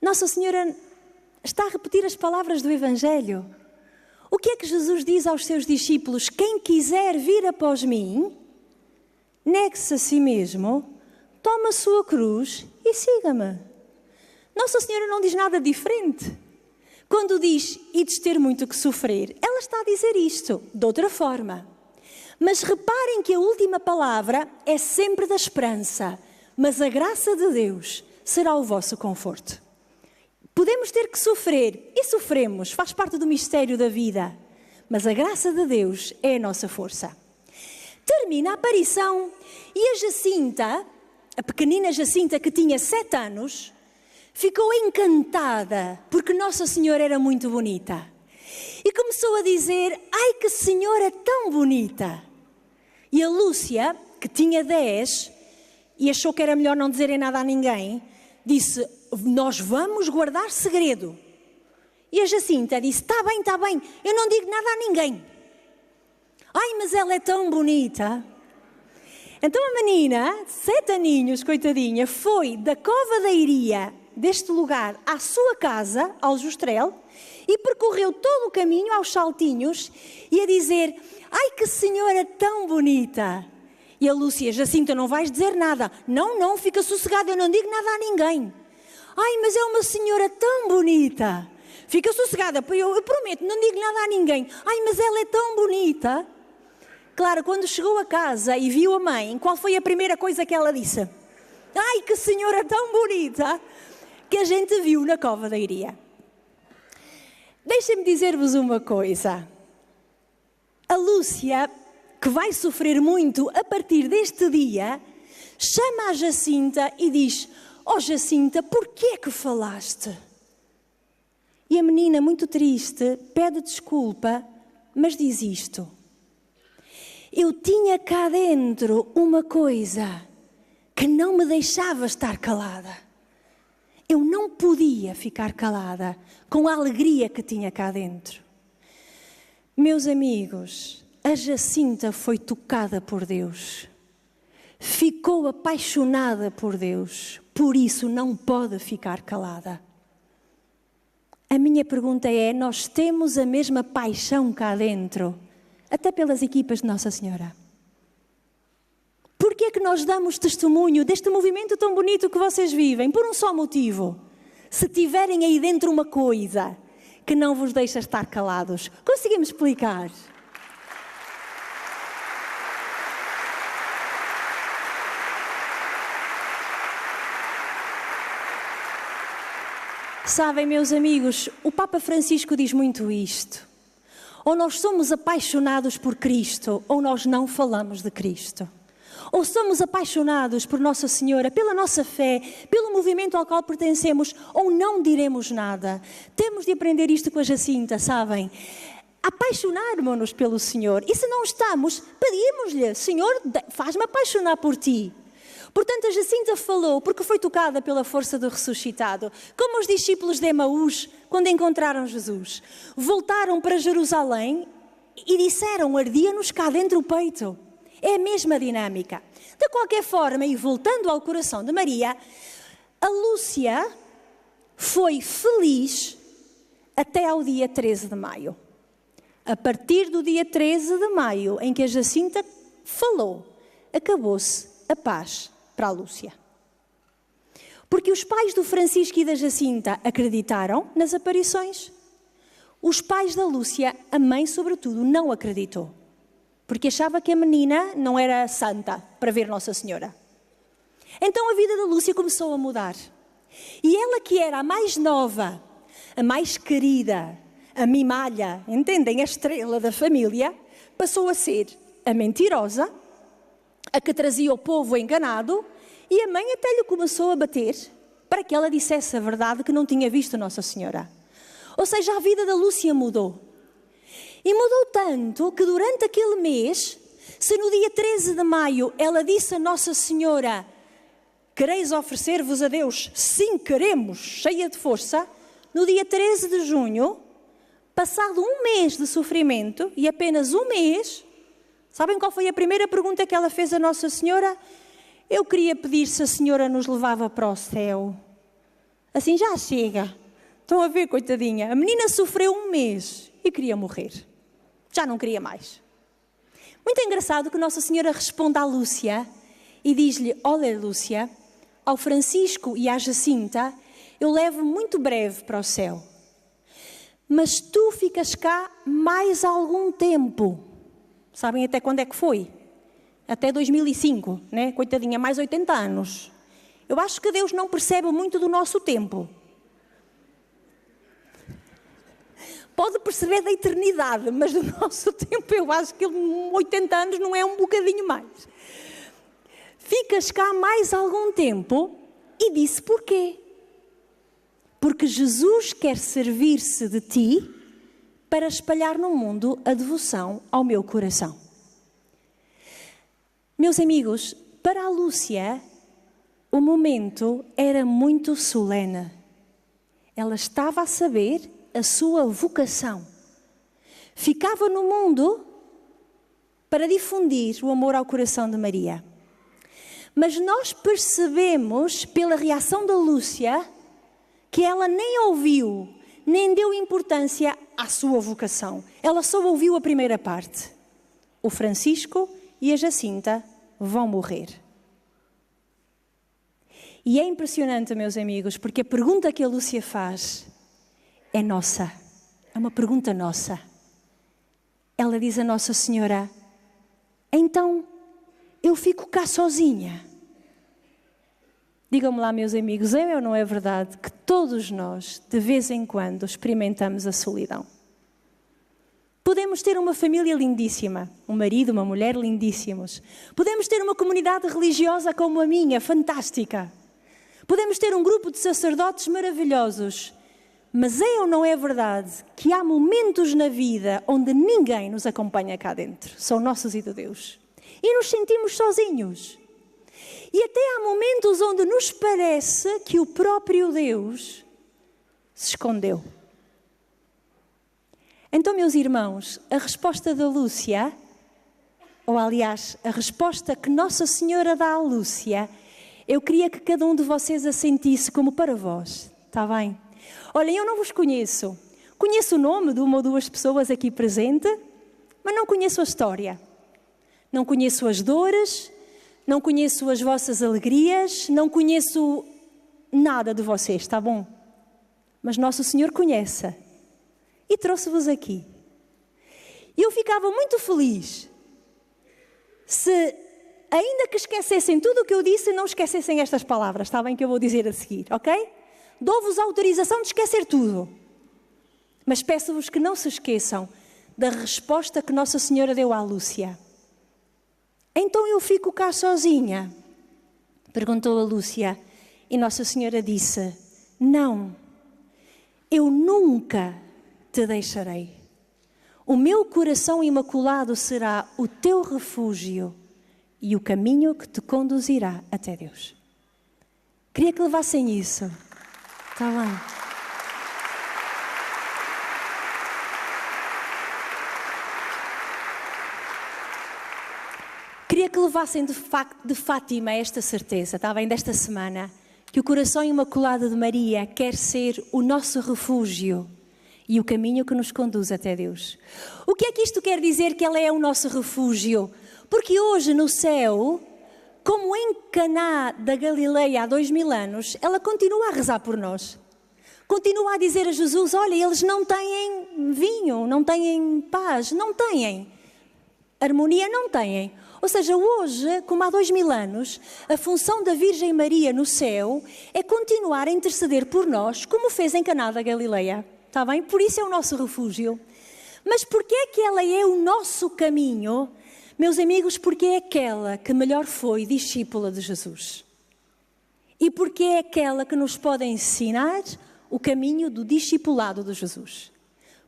Nossa Senhora está a repetir as palavras do Evangelho. O que é que Jesus diz aos seus discípulos? Quem quiser vir após mim, negue-se a si mesmo, tome a sua cruz e siga-me. Nossa Senhora não diz nada diferente. Quando diz ides ter muito que sofrer, ela está a dizer isto de outra forma. Mas reparem que a última palavra é sempre da esperança. Mas a graça de Deus será o vosso conforto. Podemos ter que sofrer, e sofremos, faz parte do mistério da vida. Mas a graça de Deus é a nossa força. Termina a aparição e a Jacinta, a pequenina Jacinta que tinha 7 anos, ficou encantada porque Nossa Senhora era muito bonita. E começou a dizer: ai que senhora tão bonita! E a Lúcia, que tinha 10 e achou que era melhor não dizerem nada a ninguém, disse: nós vamos guardar segredo. E a Jacinta disse: está bem, eu não digo nada a ninguém. Ai, mas ela é tão bonita. Então a menina, 7 aninhos, coitadinha, foi da cova da Iria, deste lugar, à sua casa, ao Justrel, e percorreu todo o caminho aos saltinhos e a dizer: ai, que senhora tão bonita! E a Lúcia: Jacinta, não vais dizer nada. Não, fica sossegada, eu não digo nada a ninguém. Ai, mas é uma senhora tão bonita. Fica sossegada, eu prometo, não digo nada a ninguém. Ai, mas ela é tão bonita. Claro, quando chegou a casa e viu a mãe, qual foi a primeira coisa que ela disse? Ai, que senhora tão bonita, que a gente viu na cova da Iria. Deixem-me dizer-vos uma coisa. A Lúcia, que vai sofrer muito a partir deste dia, chama a Jacinta e diz: oh Jacinta, porquê é que falaste? E a menina, muito triste, pede desculpa, mas diz isto: eu tinha cá dentro uma coisa que não me deixava estar calada. Eu não podia ficar calada com a alegria que tinha cá dentro. Meus amigos, a Jacinta foi tocada por Deus. Ficou apaixonada por Deus, por isso não pode ficar calada. A minha pergunta é, nós temos a mesma paixão cá dentro, até pelas equipas de Nossa Senhora? Por que é que nós damos testemunho deste movimento tão bonito que vocês vivem? Por um só motivo. Se tiverem aí dentro uma coisa que não vos deixa estar calados. Conseguimos explicar? Sabem, meus amigos, o Papa Francisco diz muito isto. Ou nós somos apaixonados por Cristo, ou nós não falamos de Cristo. Ou somos apaixonados por Nossa Senhora, pela nossa fé, pelo movimento ao qual pertencemos, ou não diremos nada. Temos de aprender isto com a Jacinta, sabem? Apaixonarmos-nos pelo Senhor. E se não estamos, pedimos-lhe, Senhor, faz-me apaixonar por Ti. Portanto, a Jacinta falou, porque foi tocada pela força do ressuscitado, como os discípulos de Emaús, quando encontraram Jesus. Voltaram para Jerusalém e disseram, ardia-nos cá dentro o peito. É a mesma dinâmica. De qualquer forma, e voltando ao coração de Maria, a Lúcia foi feliz até ao dia 13 de maio. A partir do dia 13 de maio, em que a Jacinta falou, acabou-se a paz para a Lúcia. Porque os pais do Francisco e da Jacinta acreditaram nas aparições. Os pais da Lúcia, a mãe sobretudo, não acreditou. Porque achava que a menina não era santa para ver Nossa Senhora. Então a vida da Lúcia começou a mudar. E ela, que era a mais nova, a mais querida, a mimalha, entendem? A estrela da família, passou a ser a mentirosa, a que trazia o povo enganado, e a mãe até lhe começou a bater para que ela dissesse a verdade que não tinha visto Nossa Senhora. Ou seja, a vida da Lúcia mudou. E mudou tanto que durante aquele mês, se no dia 13 de maio ela disse a Nossa Senhora, quereis oferecer-vos a Deus? Sim, queremos, cheia de força. No dia 13 de junho, passado um mês de sofrimento, e apenas um mês, sabem qual foi a primeira pergunta que ela fez a Nossa Senhora? Eu queria pedir se a Senhora nos levava para o céu. Assim já chega. Estão a ver, coitadinha? A menina sofreu um mês e queria morrer. Já não queria mais. Muito engraçado que Nossa Senhora responde à Lúcia e diz-lhe, olha Lúcia, ao Francisco e à Jacinta, eu levo muito breve para o céu. Mas tu ficas cá mais algum tempo. Sabem até quando é que foi? Até 2005, né? Coitadinha, mais 80 anos. Eu acho que Deus não percebe muito do nosso tempo. Pode perceber da eternidade, mas do nosso tempo eu acho que 80 anos não é um bocadinho mais. Ficas cá mais algum tempo e disse porquê? Porque Jesus quer servir-se de ti para espalhar no mundo a devoção ao meu coração. Meus amigos, para a Lúcia, o momento era muito solene. Ela estava a saber a sua vocação. Ficava no mundo para difundir o amor ao coração de Maria. Mas nós percebemos, pela reação da Lúcia, que ela nem ouviu, nem deu importância à sua vocação. Ela só ouviu a primeira parte. O Francisco e a Jacinta vão morrer. E é impressionante, meus amigos, porque a pergunta que a Lúcia faz é nossa. É uma pergunta nossa. Ela diz a Nossa Senhora, então eu fico cá sozinha. Digam-me lá, meus amigos, é ou não é verdade que todos nós, de vez em quando, experimentamos a solidão? Podemos ter uma família lindíssima, um marido, uma mulher lindíssimos. Podemos ter uma comunidade religiosa como a minha, fantástica. Podemos ter um grupo de sacerdotes maravilhosos. Mas é ou não é verdade que há momentos na vida onde ninguém nos acompanha cá dentro? São nossos e de Deus. E nos sentimos sozinhos. E até há momentos onde nos parece que o próprio Deus se escondeu. Então, meus irmãos, a resposta da Lúcia, ou aliás, a resposta que Nossa Senhora dá à Lúcia, Eu queria que cada um de vocês a sentisse como para vós, está bem? Olhem, eu não vos conheço. Conheço o nome de uma ou duas pessoas aqui presente, mas não conheço a história. Não conheço as dores, não conheço as vossas alegrias, não conheço nada de vocês, está bom? Mas Nosso Senhor conhece e trouxe-vos aqui. E eu ficava muito feliz se, ainda que esquecessem tudo o que eu disse, não esquecessem estas palavras, está bem, que eu vou dizer a seguir, ok? Dou-vos a autorização de esquecer tudo. Mas peço-vos que não se esqueçam da resposta que Nossa Senhora deu à Lúcia. Então eu fico cá sozinha? Perguntou a Lúcia. E Nossa Senhora disse, não, eu nunca te deixarei. O meu coração imaculado será o teu refúgio e o caminho que te conduzirá até Deus. Queria que levassem isso. Está bem. Queria que levassem de Fátima esta certeza, está bem, desta semana, que o coração imaculado de Maria quer ser o nosso refúgio e o caminho que nos conduz até Deus. O que é que isto quer dizer que ela é o nosso refúgio? Porque hoje no céu, como em Caná da Galileia há 2000 anos, ela continua a rezar por nós. Continua a dizer a Jesus, olha, eles não têm vinho, não têm paz, não têm harmonia, não têm. Ou seja, hoje, como há 2000 anos, a função da Virgem Maria no céu é continuar a interceder por nós, como fez em Caná da Galileia. Está bem? Por isso é o nosso refúgio. Mas porquê é que ela é o nosso caminho? Meus amigos, porque é aquela que melhor foi discípula de Jesus. E porque é aquela que nos pode ensinar o caminho do discipulado de Jesus.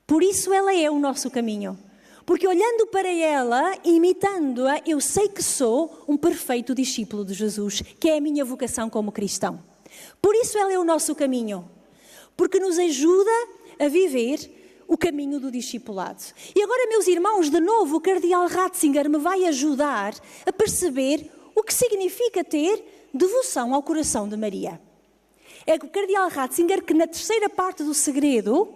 Por isso ela é o nosso caminho. Porque olhando para ela, imitando-a, eu sei que sou um perfeito discípulo de Jesus, que é a minha vocação como cristão. Por isso ela é o nosso caminho. Porque nos ajuda a viver o caminho do discipulado. E agora, meus irmãos, de novo, o cardeal Ratzinger me vai ajudar a perceber o que significa ter devoção ao coração de Maria. É o cardeal Ratzinger que na terceira parte do segredo,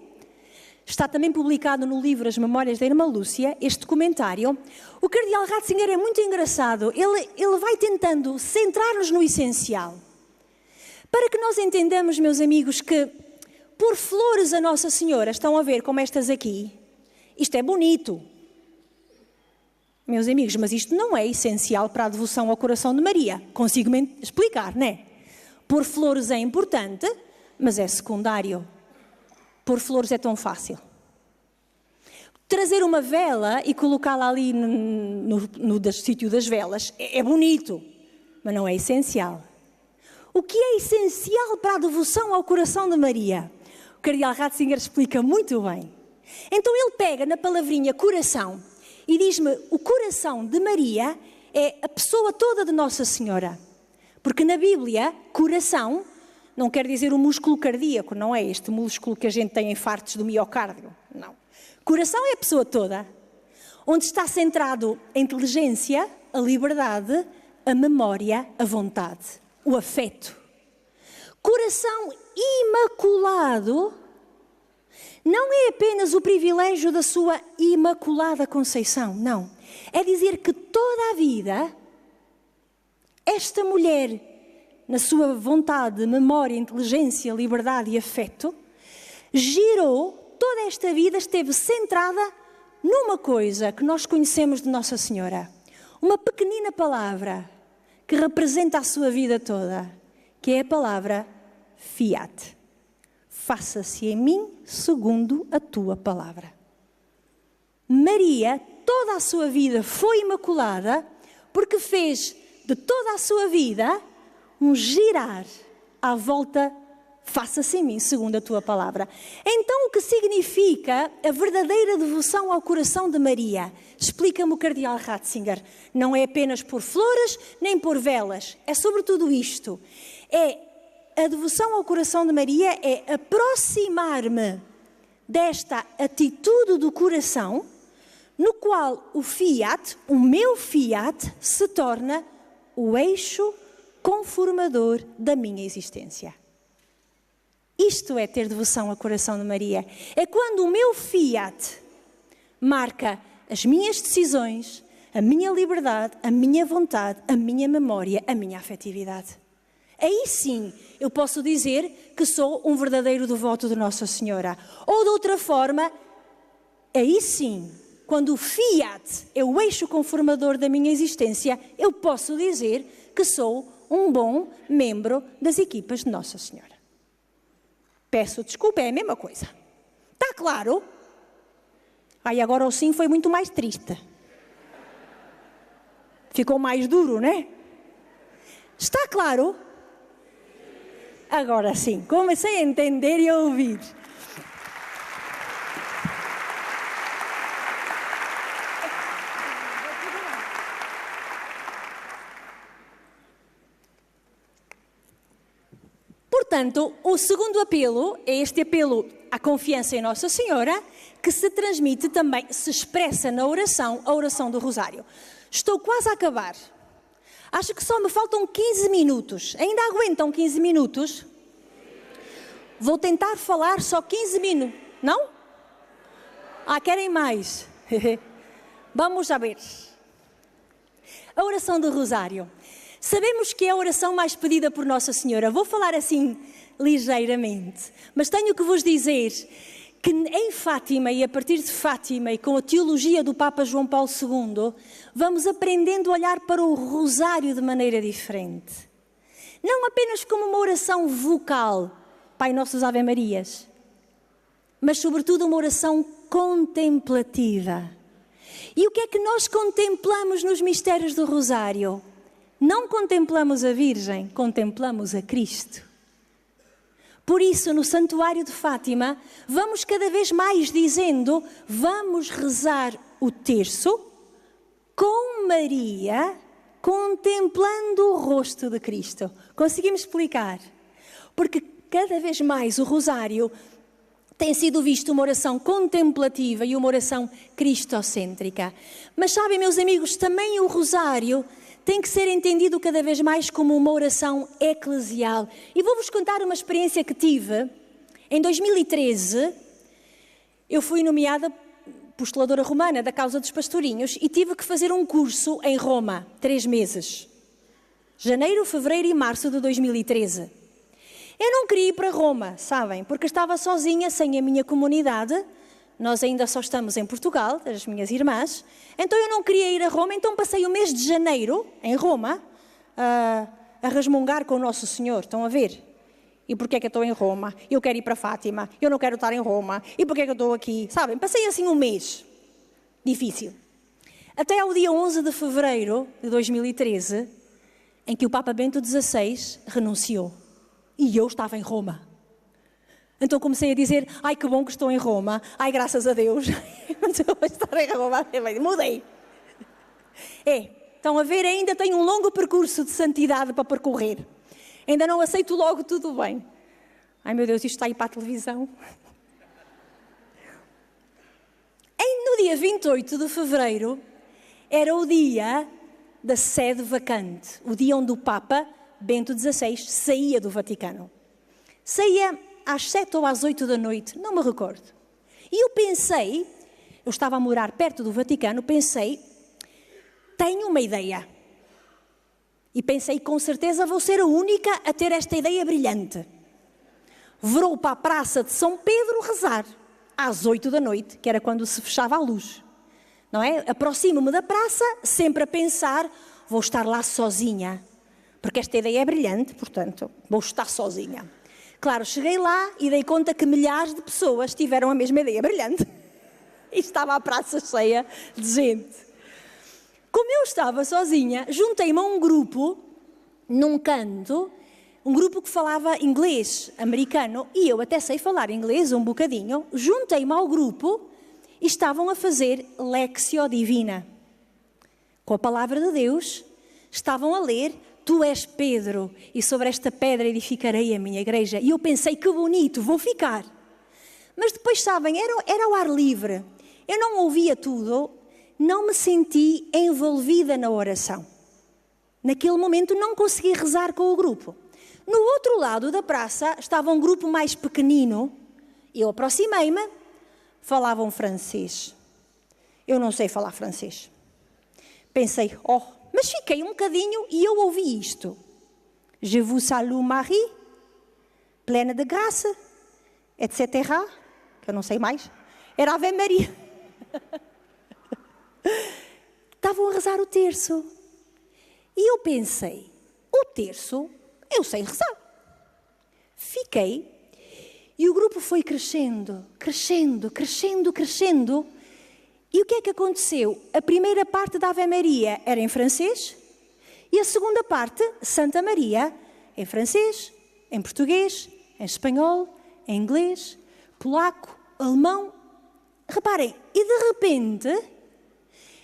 está também publicado no livro As Memórias da Irmã Lúcia, este comentário. O cardeal Ratzinger é muito engraçado. Ele vai tentando centrar-nos no essencial. Para que nós entendamos, meus amigos, que por flores a Nossa Senhora, estão a ver como estas aqui, isto é bonito. Meus amigos, mas isto não é essencial para a devoção ao coração de Maria. Consigo explicar, não é? Por flores é importante, mas é secundário. Por flores é tão fácil. Trazer uma vela e colocá-la ali no sítio das velas é bonito, mas não é essencial. O que é essencial para a devoção ao coração de Maria? O cardeal Ratzinger explica muito bem. Então ele pega na palavrinha coração e diz-me, o coração de Maria é a pessoa toda de Nossa Senhora. Porque na Bíblia, coração não quer dizer o músculo cardíaco, não é este músculo que a gente tem em infartos do miocárdio, não. Coração é a pessoa toda, onde está centrado a inteligência, a liberdade, a memória, a vontade, o afeto. Coração imaculado não é apenas o privilégio da sua imaculada conceição, não. É dizer que toda a vida, esta mulher, na sua vontade, memória, inteligência, liberdade e afeto, girou, toda esta vida esteve centrada numa coisa que nós conhecemos de Nossa Senhora. Uma pequenina palavra que representa a sua vida toda, que é a palavra fiat. Faça-se em mim segundo a tua palavra. Maria, toda a sua vida foi imaculada porque fez de toda a sua vida um girar à volta, faça-se em mim segundo a tua palavra. Então o que significa a verdadeira devoção ao coração de Maria? Explica-me o cardeal Ratzinger. Não é apenas por flores nem por velas, é sobretudo isto. A devoção ao coração de Maria é aproximar-me desta atitude do coração, no qual o fiat, o meu fiat, se torna o eixo conformador da minha existência. Isto é ter devoção ao coração de Maria. É quando o meu fiat marca as minhas decisões, a minha liberdade, a minha vontade, a minha memória, a minha afetividade. Aí sim eu posso dizer que sou um verdadeiro devoto de Nossa Senhora. Ou de outra forma, aí sim, quando o fiat é o eixo conformador da minha existência, eu posso dizer que sou um bom membro das equipas de Nossa Senhora. Peço desculpa, é a mesma coisa. Está claro? Aí agora o sim foi muito mais triste. Ficou mais duro, não é? Está claro? Agora sim, comecei a entender e a ouvir. Portanto, o segundo apelo é este apelo à confiança em Nossa Senhora, que se transmite também, se expressa na oração, a oração do Rosário. Estou quase a acabar. Acho que só me faltam 15 minutos. Ainda aguentam 15 minutos? Vou tentar falar só 15 minutos. Não? Querem mais? Vamos a ver. A oração do Rosário. Sabemos que é a oração mais pedida por Nossa Senhora. Vou falar assim ligeiramente, mas tenho que vos dizer que em Fátima e a partir de Fátima e com a teologia do Papa João Paulo II, vamos aprendendo a olhar para o Rosário de maneira diferente. Não apenas como uma oração vocal, Pai Nosso Ave Marias, mas sobretudo uma oração contemplativa. E o que é que nós contemplamos nos mistérios do Rosário? Não contemplamos a Virgem, contemplamos a Cristo. Por isso, no Santuário de Fátima, vamos cada vez mais dizendo, vamos rezar o terço com Maria, contemplando o rosto de Cristo. Conseguimos explicar? Porque cada vez mais o Rosário tem sido visto uma oração contemplativa e uma oração cristocêntrica. Mas sabem, meus amigos, também o Rosário tem que ser entendido cada vez mais como uma oração eclesial. E vou-vos contar uma experiência que tive. Em 2013, eu fui nomeada postuladora romana da causa dos pastorinhos e tive que fazer um curso em Roma, 3 meses. Janeiro, fevereiro e março de 2013. Eu não queria ir para Roma, sabem, porque estava sozinha, sem a minha comunidade. Nós ainda só estamos em Portugal, as minhas irmãs. Então eu não queria ir a Roma, então passei o mês de janeiro, em Roma, a resmungar com o Nosso Senhor. Estão a ver? E porquê é que eu estou em Roma? Eu quero ir para Fátima, eu não quero estar em Roma. E porquê é que eu estou aqui? Sabem, passei assim um mês. Difícil. Até ao dia 11 de fevereiro de 2013, em que o Papa Bento XVI renunciou. E eu estava em Roma. Então comecei a dizer, ai que bom que estou em Roma, ai graças a Deus, eu vou estar em Roma, mudei. Estão a ver, ainda tenho um longo percurso de santidade para percorrer. Ainda não aceito logo tudo bem. Ai meu Deus, isto está aí para a televisão. No dia 28 de fevereiro, era o dia da sede vacante, o dia onde o Papa Bento XVI saía do Vaticano. Saía às 7 ou às 8 da noite, não me recordo. E eu pensei, eu estava a morar perto do Vaticano, pensei, tenho uma ideia. E pensei, com certeza vou ser a única a ter esta ideia brilhante. Vou para a Praça de São Pedro rezar, às 8 da noite, que era quando se fechava a luz. Não é? Aproximo-me da praça, sempre a pensar, vou estar lá sozinha. Porque esta ideia é brilhante, portanto, vou estar sozinha. Claro, cheguei lá e dei conta que milhares de pessoas tiveram a mesma ideia brilhante. E estava a praça cheia de gente. Como eu estava sozinha, juntei-me a um grupo, num canto, um grupo que falava inglês americano, e eu até sei falar inglês um bocadinho, juntei-me ao grupo e estavam a fazer Lectio Divina. Com a palavra de Deus, estavam a ler, tu és Pedro, e sobre esta pedra edificarei a minha igreja. E eu pensei, que bonito, vou ficar. Mas depois, sabem, era ao ar livre. Eu não ouvia tudo, não me senti envolvida na oração. Naquele momento não consegui rezar com o grupo. No outro lado da praça estava um grupo mais pequenino. Eu aproximei-me, falavam francês. Eu não sei falar francês. Pensei, mas fiquei um bocadinho e eu ouvi isto. Je vous salue Marie, pleine de grâce, etc. Que eu não sei mais. Era Ave Maria. Estavam a rezar o terço. E eu pensei, o terço, eu sei rezar. Fiquei, e o grupo foi crescendo, crescendo, crescendo, crescendo. E o que é que aconteceu? A primeira parte da Ave Maria era em francês, e a segunda parte, Santa Maria, em francês, em português, em espanhol, em inglês, polaco, alemão. Reparem, e de repente,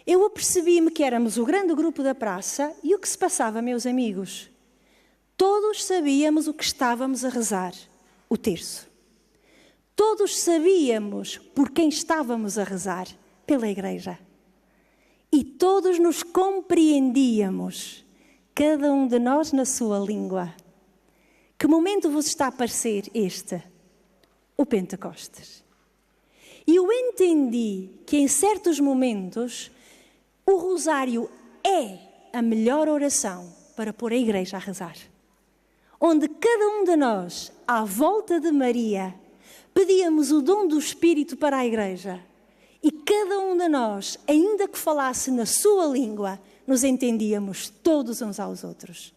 eu apercebi-me que éramos o grande grupo da praça e o que se passava, meus amigos? Todos sabíamos o que estávamos a rezar, o terço. Todos sabíamos por quem estávamos a rezar, pela igreja. E todos nos compreendíamos, cada um de nós na sua língua. Que momento vos está a parecer este? O Pentecostes. E eu entendi que em certos momentos o rosário é a melhor oração para pôr a igreja a rezar. Onde cada um de nós, à volta de Maria, pedíamos o dom do Espírito para a igreja. E cada um de nós, ainda que falasse na sua língua, nos entendíamos todos uns aos outros.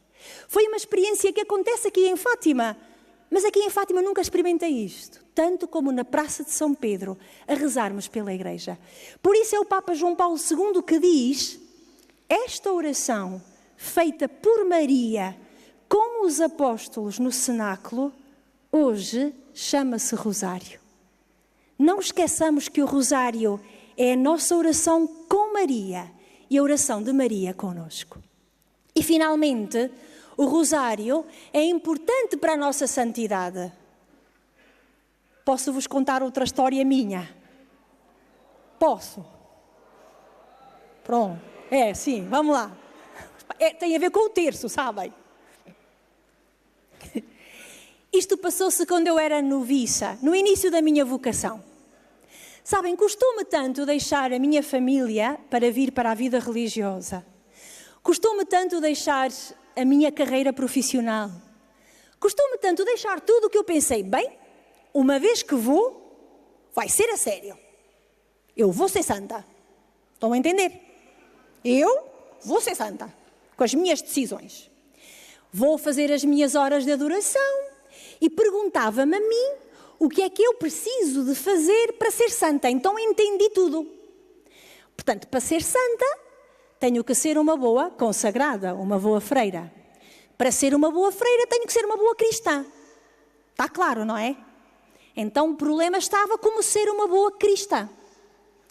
Foi uma experiência que acontece aqui em Fátima. Mas aqui em Fátima nunca experimentei isto, tanto como na Praça de São Pedro, a rezarmos pela igreja. Por isso é o Papa João Paulo II que diz, esta oração feita por Maria com os apóstolos no cenáculo, hoje chama-se rosário. Não esqueçamos que o rosário é a nossa oração com Maria e a oração de Maria conosco. E finalmente, o rosário é importante para a nossa santidade. Posso-vos contar outra história minha? Posso? Pronto. Sim, vamos lá. Tem a ver com o terço, sabem? Isto passou-se quando eu era noviça, no início da minha vocação. Sabem, custou-me tanto deixar a minha família para vir para a vida religiosa. Custou-me tanto deixar a minha carreira profissional. Custou-me tanto deixar tudo o que eu pensei, bem, uma vez que vou, vai ser a sério. Eu vou ser santa. Estão a entender? Eu vou ser santa, com as minhas decisões. Vou fazer as minhas horas de adoração e perguntava-me a mim o que é que eu preciso de fazer para ser santa. Então entendi tudo. Portanto, para ser santa, tenho que ser uma boa consagrada, uma boa freira. Para ser uma boa freira, tenho que ser uma boa cristã. Está claro, não é? Então o problema estava como ser uma boa cristã.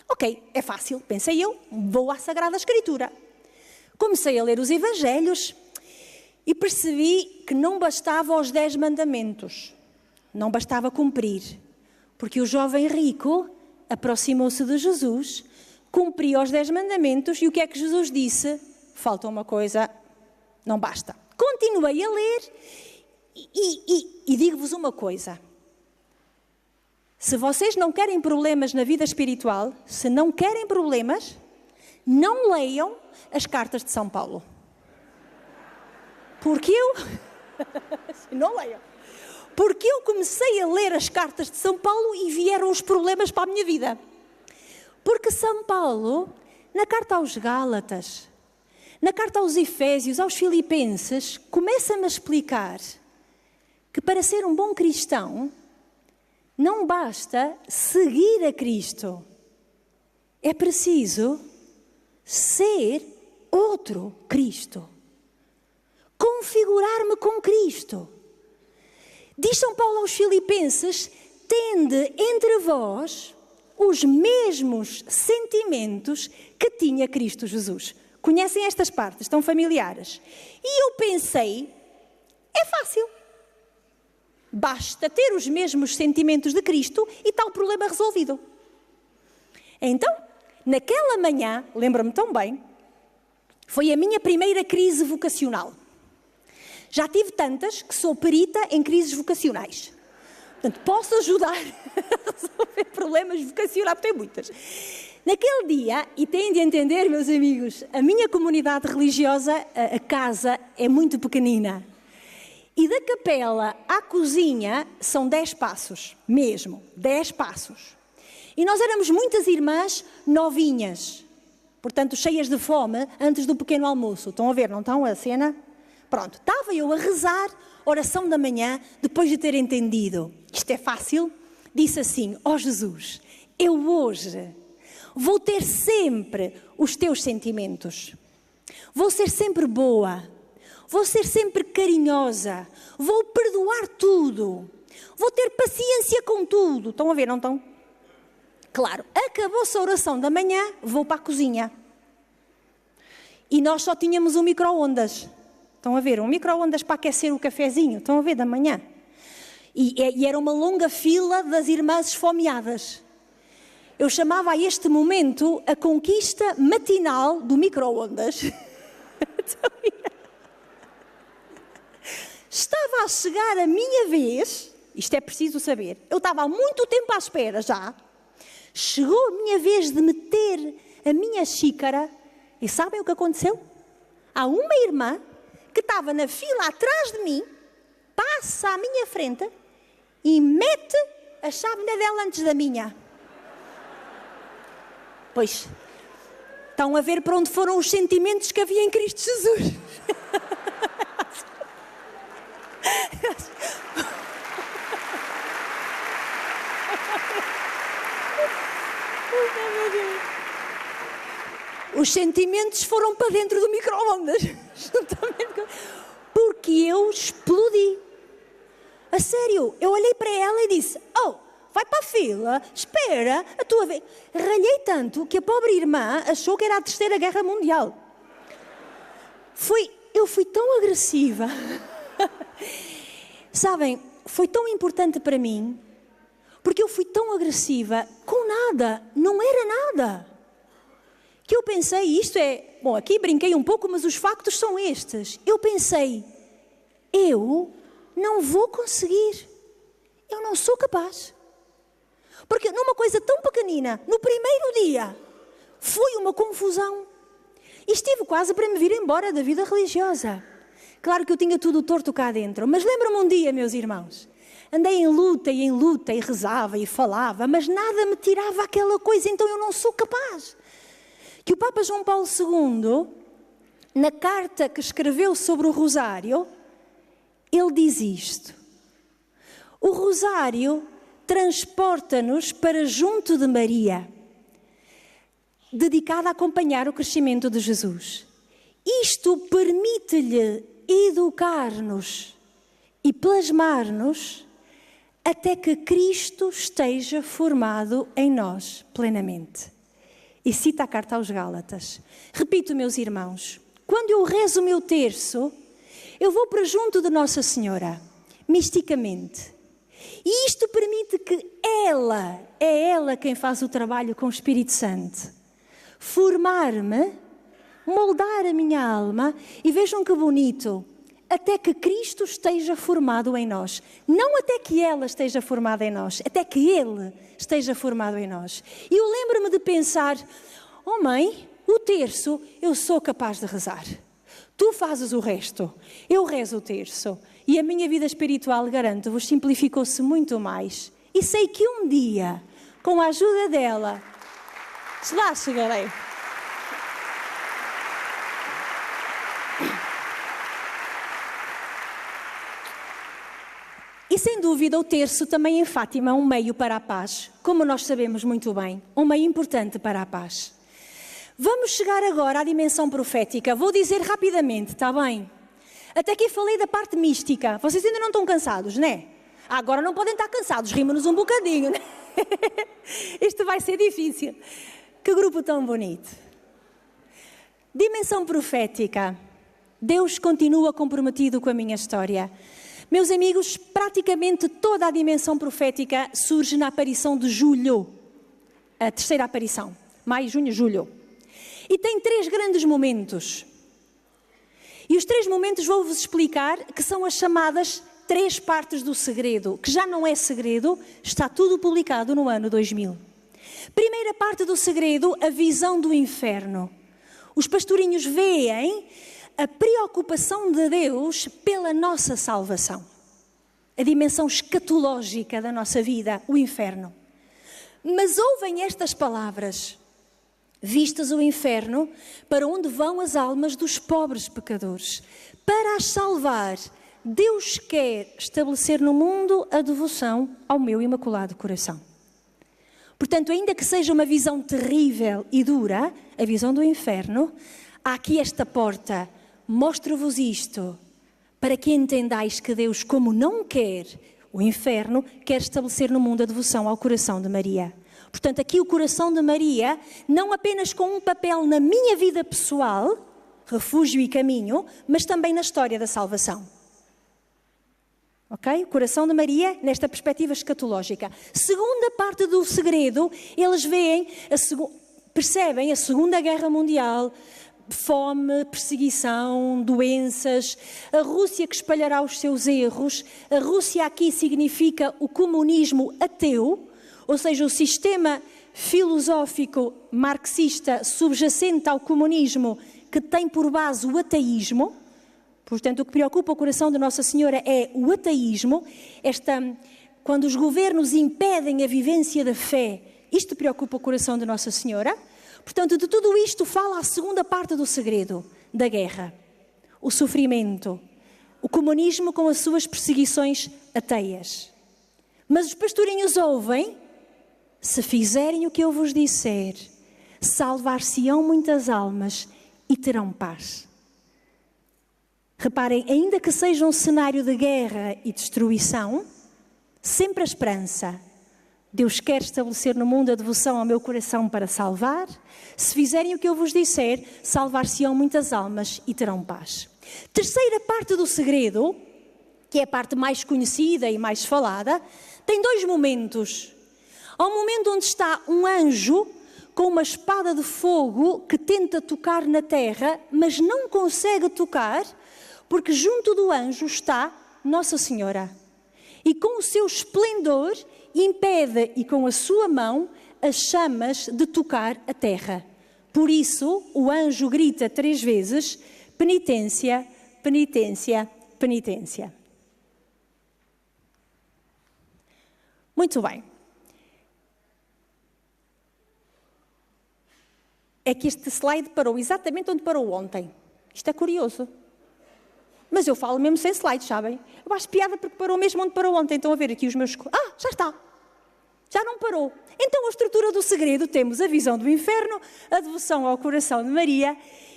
Ok, é fácil, pensei eu, vou à Sagrada Escritura. Comecei a ler os Evangelhos e percebi que não bastava os 10 mandamentos. Não bastava cumprir. Porque o jovem rico aproximou-se de Jesus, cumpriu os 10 mandamentos e o que é que Jesus disse? Falta uma coisa, não basta. Continuei a ler e digo-vos uma coisa. Se vocês não querem problemas na vida espiritual, se não querem problemas, não leiam as cartas de São Paulo. Porque não leiam. Porque eu comecei a ler as cartas de São Paulo e vieram os problemas para a minha vida. Porque São Paulo, na carta aos Gálatas, na carta aos Efésios, aos Filipenses, começa-me a explicar que para ser um bom cristão, não basta seguir a Cristo. É preciso ser outro Cristo. Configurar-me com Cristo. Diz São Paulo aos Filipenses, tende entre vós os mesmos sentimentos que tinha Cristo Jesus. Conhecem estas partes? Estão familiares? E eu pensei, é fácil. Basta ter os mesmos sentimentos de Cristo e está o problema resolvido. Então, naquela manhã, lembro-me tão bem, Foi a minha primeira crise vocacional. Já tive tantas que sou perita em crises vocacionais. Portanto, posso ajudar a resolver problemas vocacionais, porque tem muitas. Naquele dia, e têm de entender, meus amigos, a minha comunidade religiosa, a casa, é muito pequenina. E da capela à cozinha são 10 passos, mesmo, 10 passos. E nós éramos muitas irmãs novinhas, portanto, cheias de fome, antes do pequeno almoço. Estão a ver, não estão a cena? Pronto, estava eu a rezar, oração da manhã, depois de ter entendido. Isto é fácil? Disse assim: ó Jesus, eu hoje vou ter sempre os teus sentimentos. Vou ser sempre boa. Vou ser sempre carinhosa. Vou perdoar tudo. Vou ter paciência com tudo. Estão a ver, não estão? Claro, acabou-se a oração da manhã, vou para a cozinha. E nós só tínhamos um micro-ondas. Estão a ver? Um micro-ondas para aquecer o cafezinho. Estão a ver, da manhã. E era uma longa fila das irmãs esfomeadas. Eu chamava a este momento a conquista matinal do micro-ondas. Estava a chegar a minha vez, isto é preciso saber, eu estava há muito tempo à espera já, chegou a minha vez de meter a minha xícara, e sabem o que aconteceu? Há uma irmã que estava na fila atrás de mim, passa à minha frente e mete a chávena dela antes da minha. Pois, estão a ver para onde foram os sentimentos que havia em Cristo Jesus. Os sentimentos foram para dentro do micro-ondas. Porque eu explodi. A sério, eu olhei para ela e disse: oh, vai para a fila, espera a tua vez. Ralhei tanto que a pobre irmã achou que era a Terceira Guerra Mundial. Eu fui tão agressiva. Sabem, foi tão importante para mim, porque eu fui tão agressiva com nada, não era nada. Que eu pensei, isto é, bom, aqui brinquei um pouco, mas os factos são estes. Eu pensei, eu não vou conseguir, eu não sou capaz. Porque numa coisa tão pequenina, no primeiro dia, foi uma confusão. E estive quase para me vir embora da vida religiosa. Claro que eu tinha tudo torto cá dentro, mas lembro-me um dia, meus irmãos, andei em luta e rezava e falava, mas nada me tirava aquela coisa, então eu não sou capaz. Que o Papa João Paulo II, na carta que escreveu sobre o Rosário, ele diz isto: o Rosário transporta-nos para junto de Maria, dedicada a acompanhar o crescimento de Jesus. Isto permite-lhe educar-nos e plasmar-nos até que Cristo esteja formado em nós plenamente. E cita a carta aos Gálatas. Repito, meus irmãos, quando eu rezo o meu terço, eu vou para junto de Nossa Senhora, misticamente. E isto permite que é ela quem faz o trabalho com o Espírito Santo. Formar-me, moldar a minha alma, e vejam que bonito, até que Cristo esteja formado em nós. Não até que ela esteja formada em nós, até que Ele esteja formado em nós. E eu lembro-me de pensar, oh mãe, o terço eu sou capaz de rezar. Tu fazes o resto, eu rezo o terço. E a minha vida espiritual, garanto-vos, simplificou-se muito mais. E sei que um dia, com a ajuda dela, lá chegarei. E sem dúvida o terço também em Fátima é um meio para a paz, como nós sabemos muito bem, um meio importante para a paz. Vamos chegar agora à dimensão profética. Vou dizer rapidamente, está bem? Até aqui falei da parte mística. Vocês ainda não estão cansados, não é? Agora não podem estar cansados, rima-nos um bocadinho, né? Isto vai ser difícil. Que grupo tão bonito. Dimensão profética. Deus continua comprometido com a minha história. Meus amigos, praticamente toda a dimensão profética surge na aparição de julho. A terceira aparição. Maio, junho, julho. E tem 3 grandes momentos. E os 3 momentos vou-vos explicar que são as chamadas 3 partes do segredo, que já não é segredo, está tudo publicado no ano 2000. Primeira parte do segredo, a visão do inferno. Os pastorinhos veem a preocupação de Deus pela nossa salvação. A dimensão escatológica da nossa vida, o inferno. Mas ouvem estas palavras: vistas o inferno, para onde vão as almas dos pobres pecadores. Para as salvar, Deus quer estabelecer no mundo a devoção ao meu imaculado coração. Portanto, ainda que seja uma visão terrível e dura, a visão do inferno, há aqui esta porta: mostro-vos isto, para que entendais que Deus, como não quer o inferno, quer estabelecer no mundo a devoção ao coração de Maria. Portanto, aqui o coração de Maria, não apenas com um papel na minha vida pessoal, refúgio e caminho, mas também na história da salvação. Ok? O coração de Maria, nesta perspectiva escatológica. Segunda parte do segredo, eles veem, percebem a Segunda Guerra Mundial, fome, perseguição, doenças, a Rússia que espalhará os seus erros. A Rússia aqui significa o comunismo ateu, ou seja, o sistema filosófico marxista subjacente ao comunismo que tem por base o ateísmo. Portanto, o que preocupa o coração de Nossa Senhora é o ateísmo. Quando os governos impedem a vivência da fé, isto preocupa o coração de Nossa Senhora. Portanto, de tudo isto fala a segunda parte do segredo da guerra. O sofrimento, o comunismo com as suas perseguições ateias. Mas os pastorinhos ouvem: se fizerem o que eu vos disser, salvar-se-ão muitas almas e terão paz. Reparem, ainda que seja um cenário de guerra e destruição, sempre a esperança. Deus quer estabelecer no mundo a devoção ao meu coração para salvar. Se fizerem o que eu vos disser, salvar-se-ão muitas almas e terão paz. Terceira parte do segredo, que é a parte mais conhecida e mais falada, tem 2 momentos. Há um momento onde está um anjo com uma espada de fogo que tenta tocar na terra, mas não consegue tocar, porque junto do anjo está Nossa Senhora. E com o seu esplendor impede, e com a sua mão, as chamas de tocar a terra. Por isso, o anjo grita 3 vezes: penitência, penitência, penitência. Muito bem. É que este slide parou exatamente onde parou ontem. Isto é curioso. Mas eu falo mesmo sem slides, sabem? Eu acho piada porque parou mesmo onde parou ontem. Estão a ver aqui os meus... Ah, já está. Já não parou. Então a estrutura do segredo temos a visão do inferno, a devoção ao coração de Maria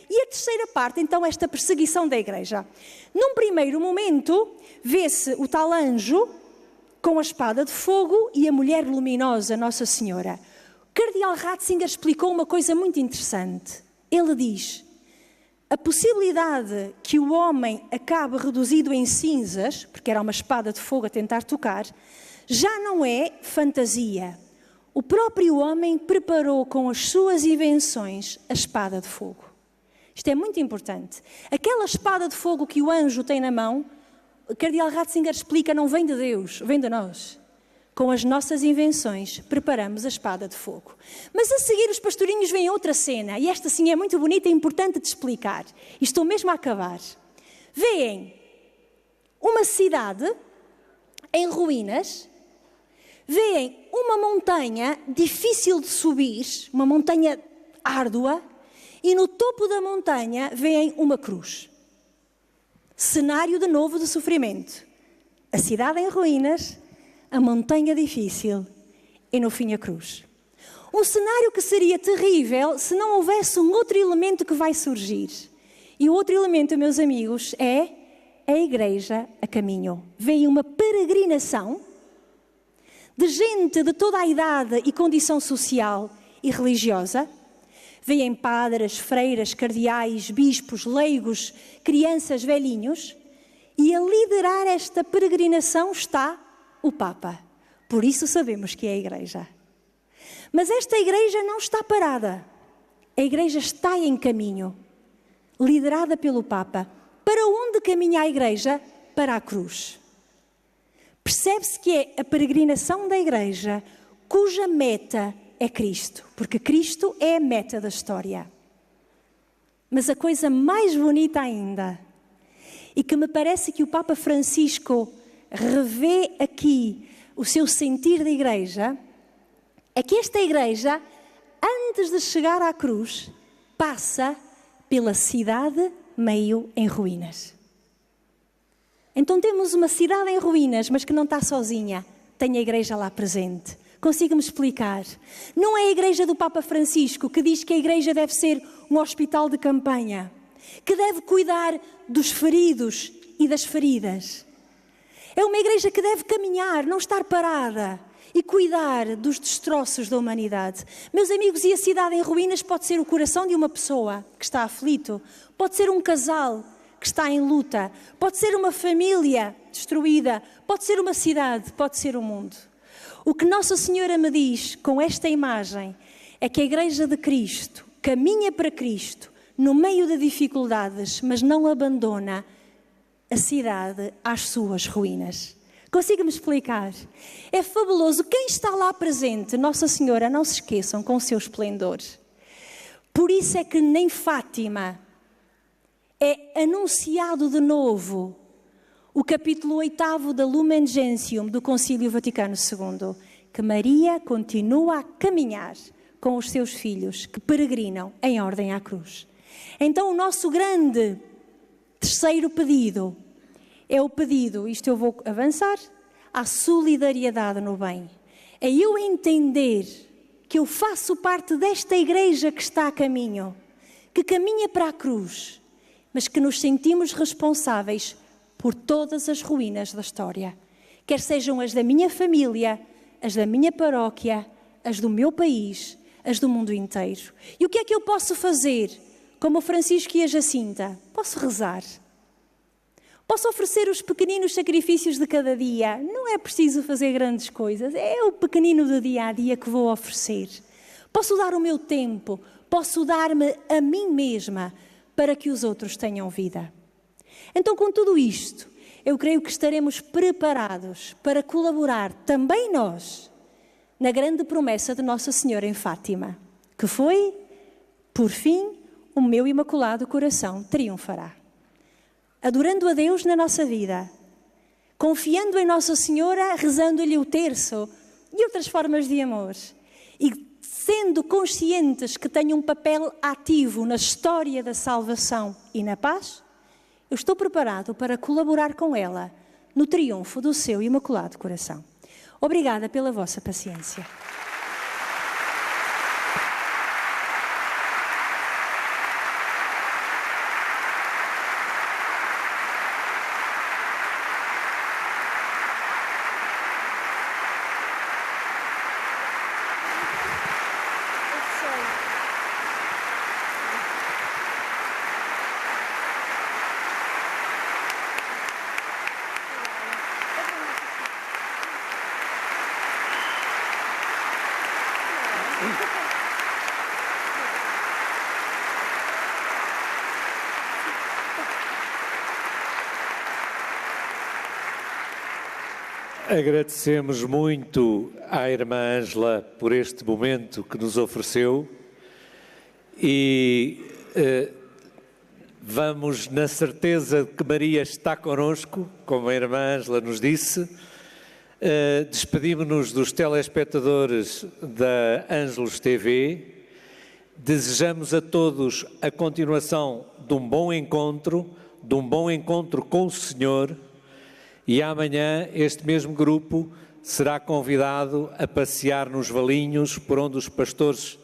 e a terceira parte, então, esta perseguição da igreja. Num primeiro momento, vê-se o tal anjo com a espada de fogo e a mulher luminosa, Nossa Senhora. O cardeal Ratzinger explicou uma coisa muito interessante. Ele diz: a possibilidade que o homem acabe reduzido em cinzas, porque era uma espada de fogo a tentar tocar, já não é fantasia. O próprio homem preparou com as suas invenções a espada de fogo. Isto é muito importante. Aquela espada de fogo que o anjo tem na mão, o cardeal Ratzinger explica, não vem de Deus, vem de nós. Com as nossas invenções, preparamos a espada de fogo. Mas a seguir os pastorinhos veem outra cena, e esta sim é muito bonita e importante de explicar. E estou mesmo a acabar. Veem uma cidade em ruínas, veem uma montanha difícil de subir, uma montanha árdua, e no topo da montanha veem uma cruz. Cenário de novo de sofrimento. A cidade em ruínas, a montanha difícil e no fim a cruz. Um cenário que seria terrível se não houvesse um outro elemento que vai surgir. E o outro elemento, meus amigos, é a igreja a caminho. Vem uma peregrinação de gente de toda a idade e condição social e religiosa. Vêm padres, freiras, cardeais, bispos, leigos, crianças, velhinhos. E a liderar esta peregrinação está o Papa. Por isso sabemos que é a igreja. Mas esta igreja não está parada. A igreja está em caminho, liderada pelo Papa. Para onde caminha a Igreja? Para a cruz. Percebe-se que é a peregrinação da Igreja cuja meta é Cristo, porque Cristo é a meta da história. Mas a coisa mais bonita ainda, e que me parece que o Papa Francisco revê aqui o seu sentir da Igreja, é que esta Igreja, antes de chegar à cruz, passa pela cidade meio em ruínas. Então temos uma cidade em ruínas, mas que não está sozinha, tem a Igreja lá presente. Consigo-me explicar? Não é a Igreja do Papa Francisco que diz que a Igreja deve ser um hospital de campanha, que deve cuidar dos feridos e das feridas. É uma Igreja que deve caminhar, não estar parada e cuidar dos destroços da humanidade. Meus amigos, e a cidade em ruínas pode ser o coração de uma pessoa que está aflito, pode ser um casal que está em luta, pode ser uma família destruída, pode ser uma cidade, pode ser o mundo. O que Nossa Senhora me diz com esta imagem é que a Igreja de Cristo caminha para Cristo no meio de dificuldades, mas não abandona a cidade às suas ruínas. Consiga-me explicar? É fabuloso. Quem está lá presente, Nossa Senhora, não se esqueçam, com o seu esplendor. Por isso é que em Fátima é anunciado de novo o capítulo 8º da Lumen Gentium do Concílio Vaticano II, que Maria continua a caminhar com os seus filhos que peregrinam em ordem à cruz. Então o nosso grande terceiro pedido é o pedido, isto eu vou avançar, à solidariedade no bem. É eu entender que eu faço parte desta Igreja que está a caminho, que caminha para a cruz, mas que nos sentimos responsáveis por todas as ruínas da história. Quer sejam as da minha família, as da minha paróquia, as do meu país, as do mundo inteiro. E o que é que eu posso fazer? Como o Francisco e a Jacinta, posso rezar. Posso oferecer os pequeninos sacrifícios de cada dia. Não é preciso fazer grandes coisas, é o pequenino do dia a dia que vou oferecer. Posso dar o meu tempo, posso dar-me a mim mesma para que os outros tenham vida. Então, com tudo isto, eu creio que estaremos preparados para colaborar também nós na grande promessa de Nossa Senhora em Fátima, que foi, por fim, o meu imaculado coração triunfará. Adorando a Deus na nossa vida, confiando em Nossa Senhora, rezando-lhe o terço e outras formas de amor, e sendo conscientes que tenho um papel ativo na história da salvação e na paz, eu estou preparado para colaborar com ela no triunfo do seu imaculado coração. Obrigada pela vossa paciência. Agradecemos muito à irmã Ângela por este momento que nos ofereceu e vamos na certeza de que Maria está connosco, como a irmã Ângela nos disse. Despedimos-nos dos telespectadores da Ângelos TV. Desejamos a todos a continuação de um bom encontro com o Senhor. E amanhã este mesmo grupo será convidado a passear nos valinhos por onde os pastores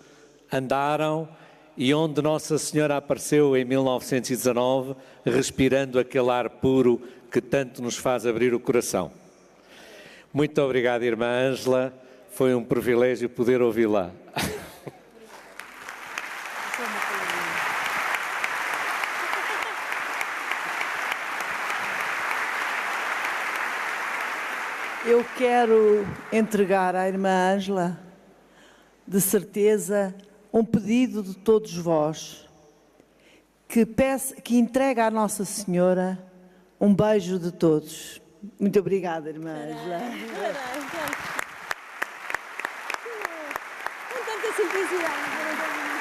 andaram e onde Nossa Senhora apareceu em 1919, respirando aquele ar puro que tanto nos faz abrir o coração. Muito obrigado, irmã Ângela. Foi um privilégio poder ouvi-la. Eu quero entregar à irmã Ângela, de certeza, um pedido de todos vós. que entrega à Nossa Senhora um beijo de todos. Muito obrigada, irmã Ângela. Com tanta simplicidade.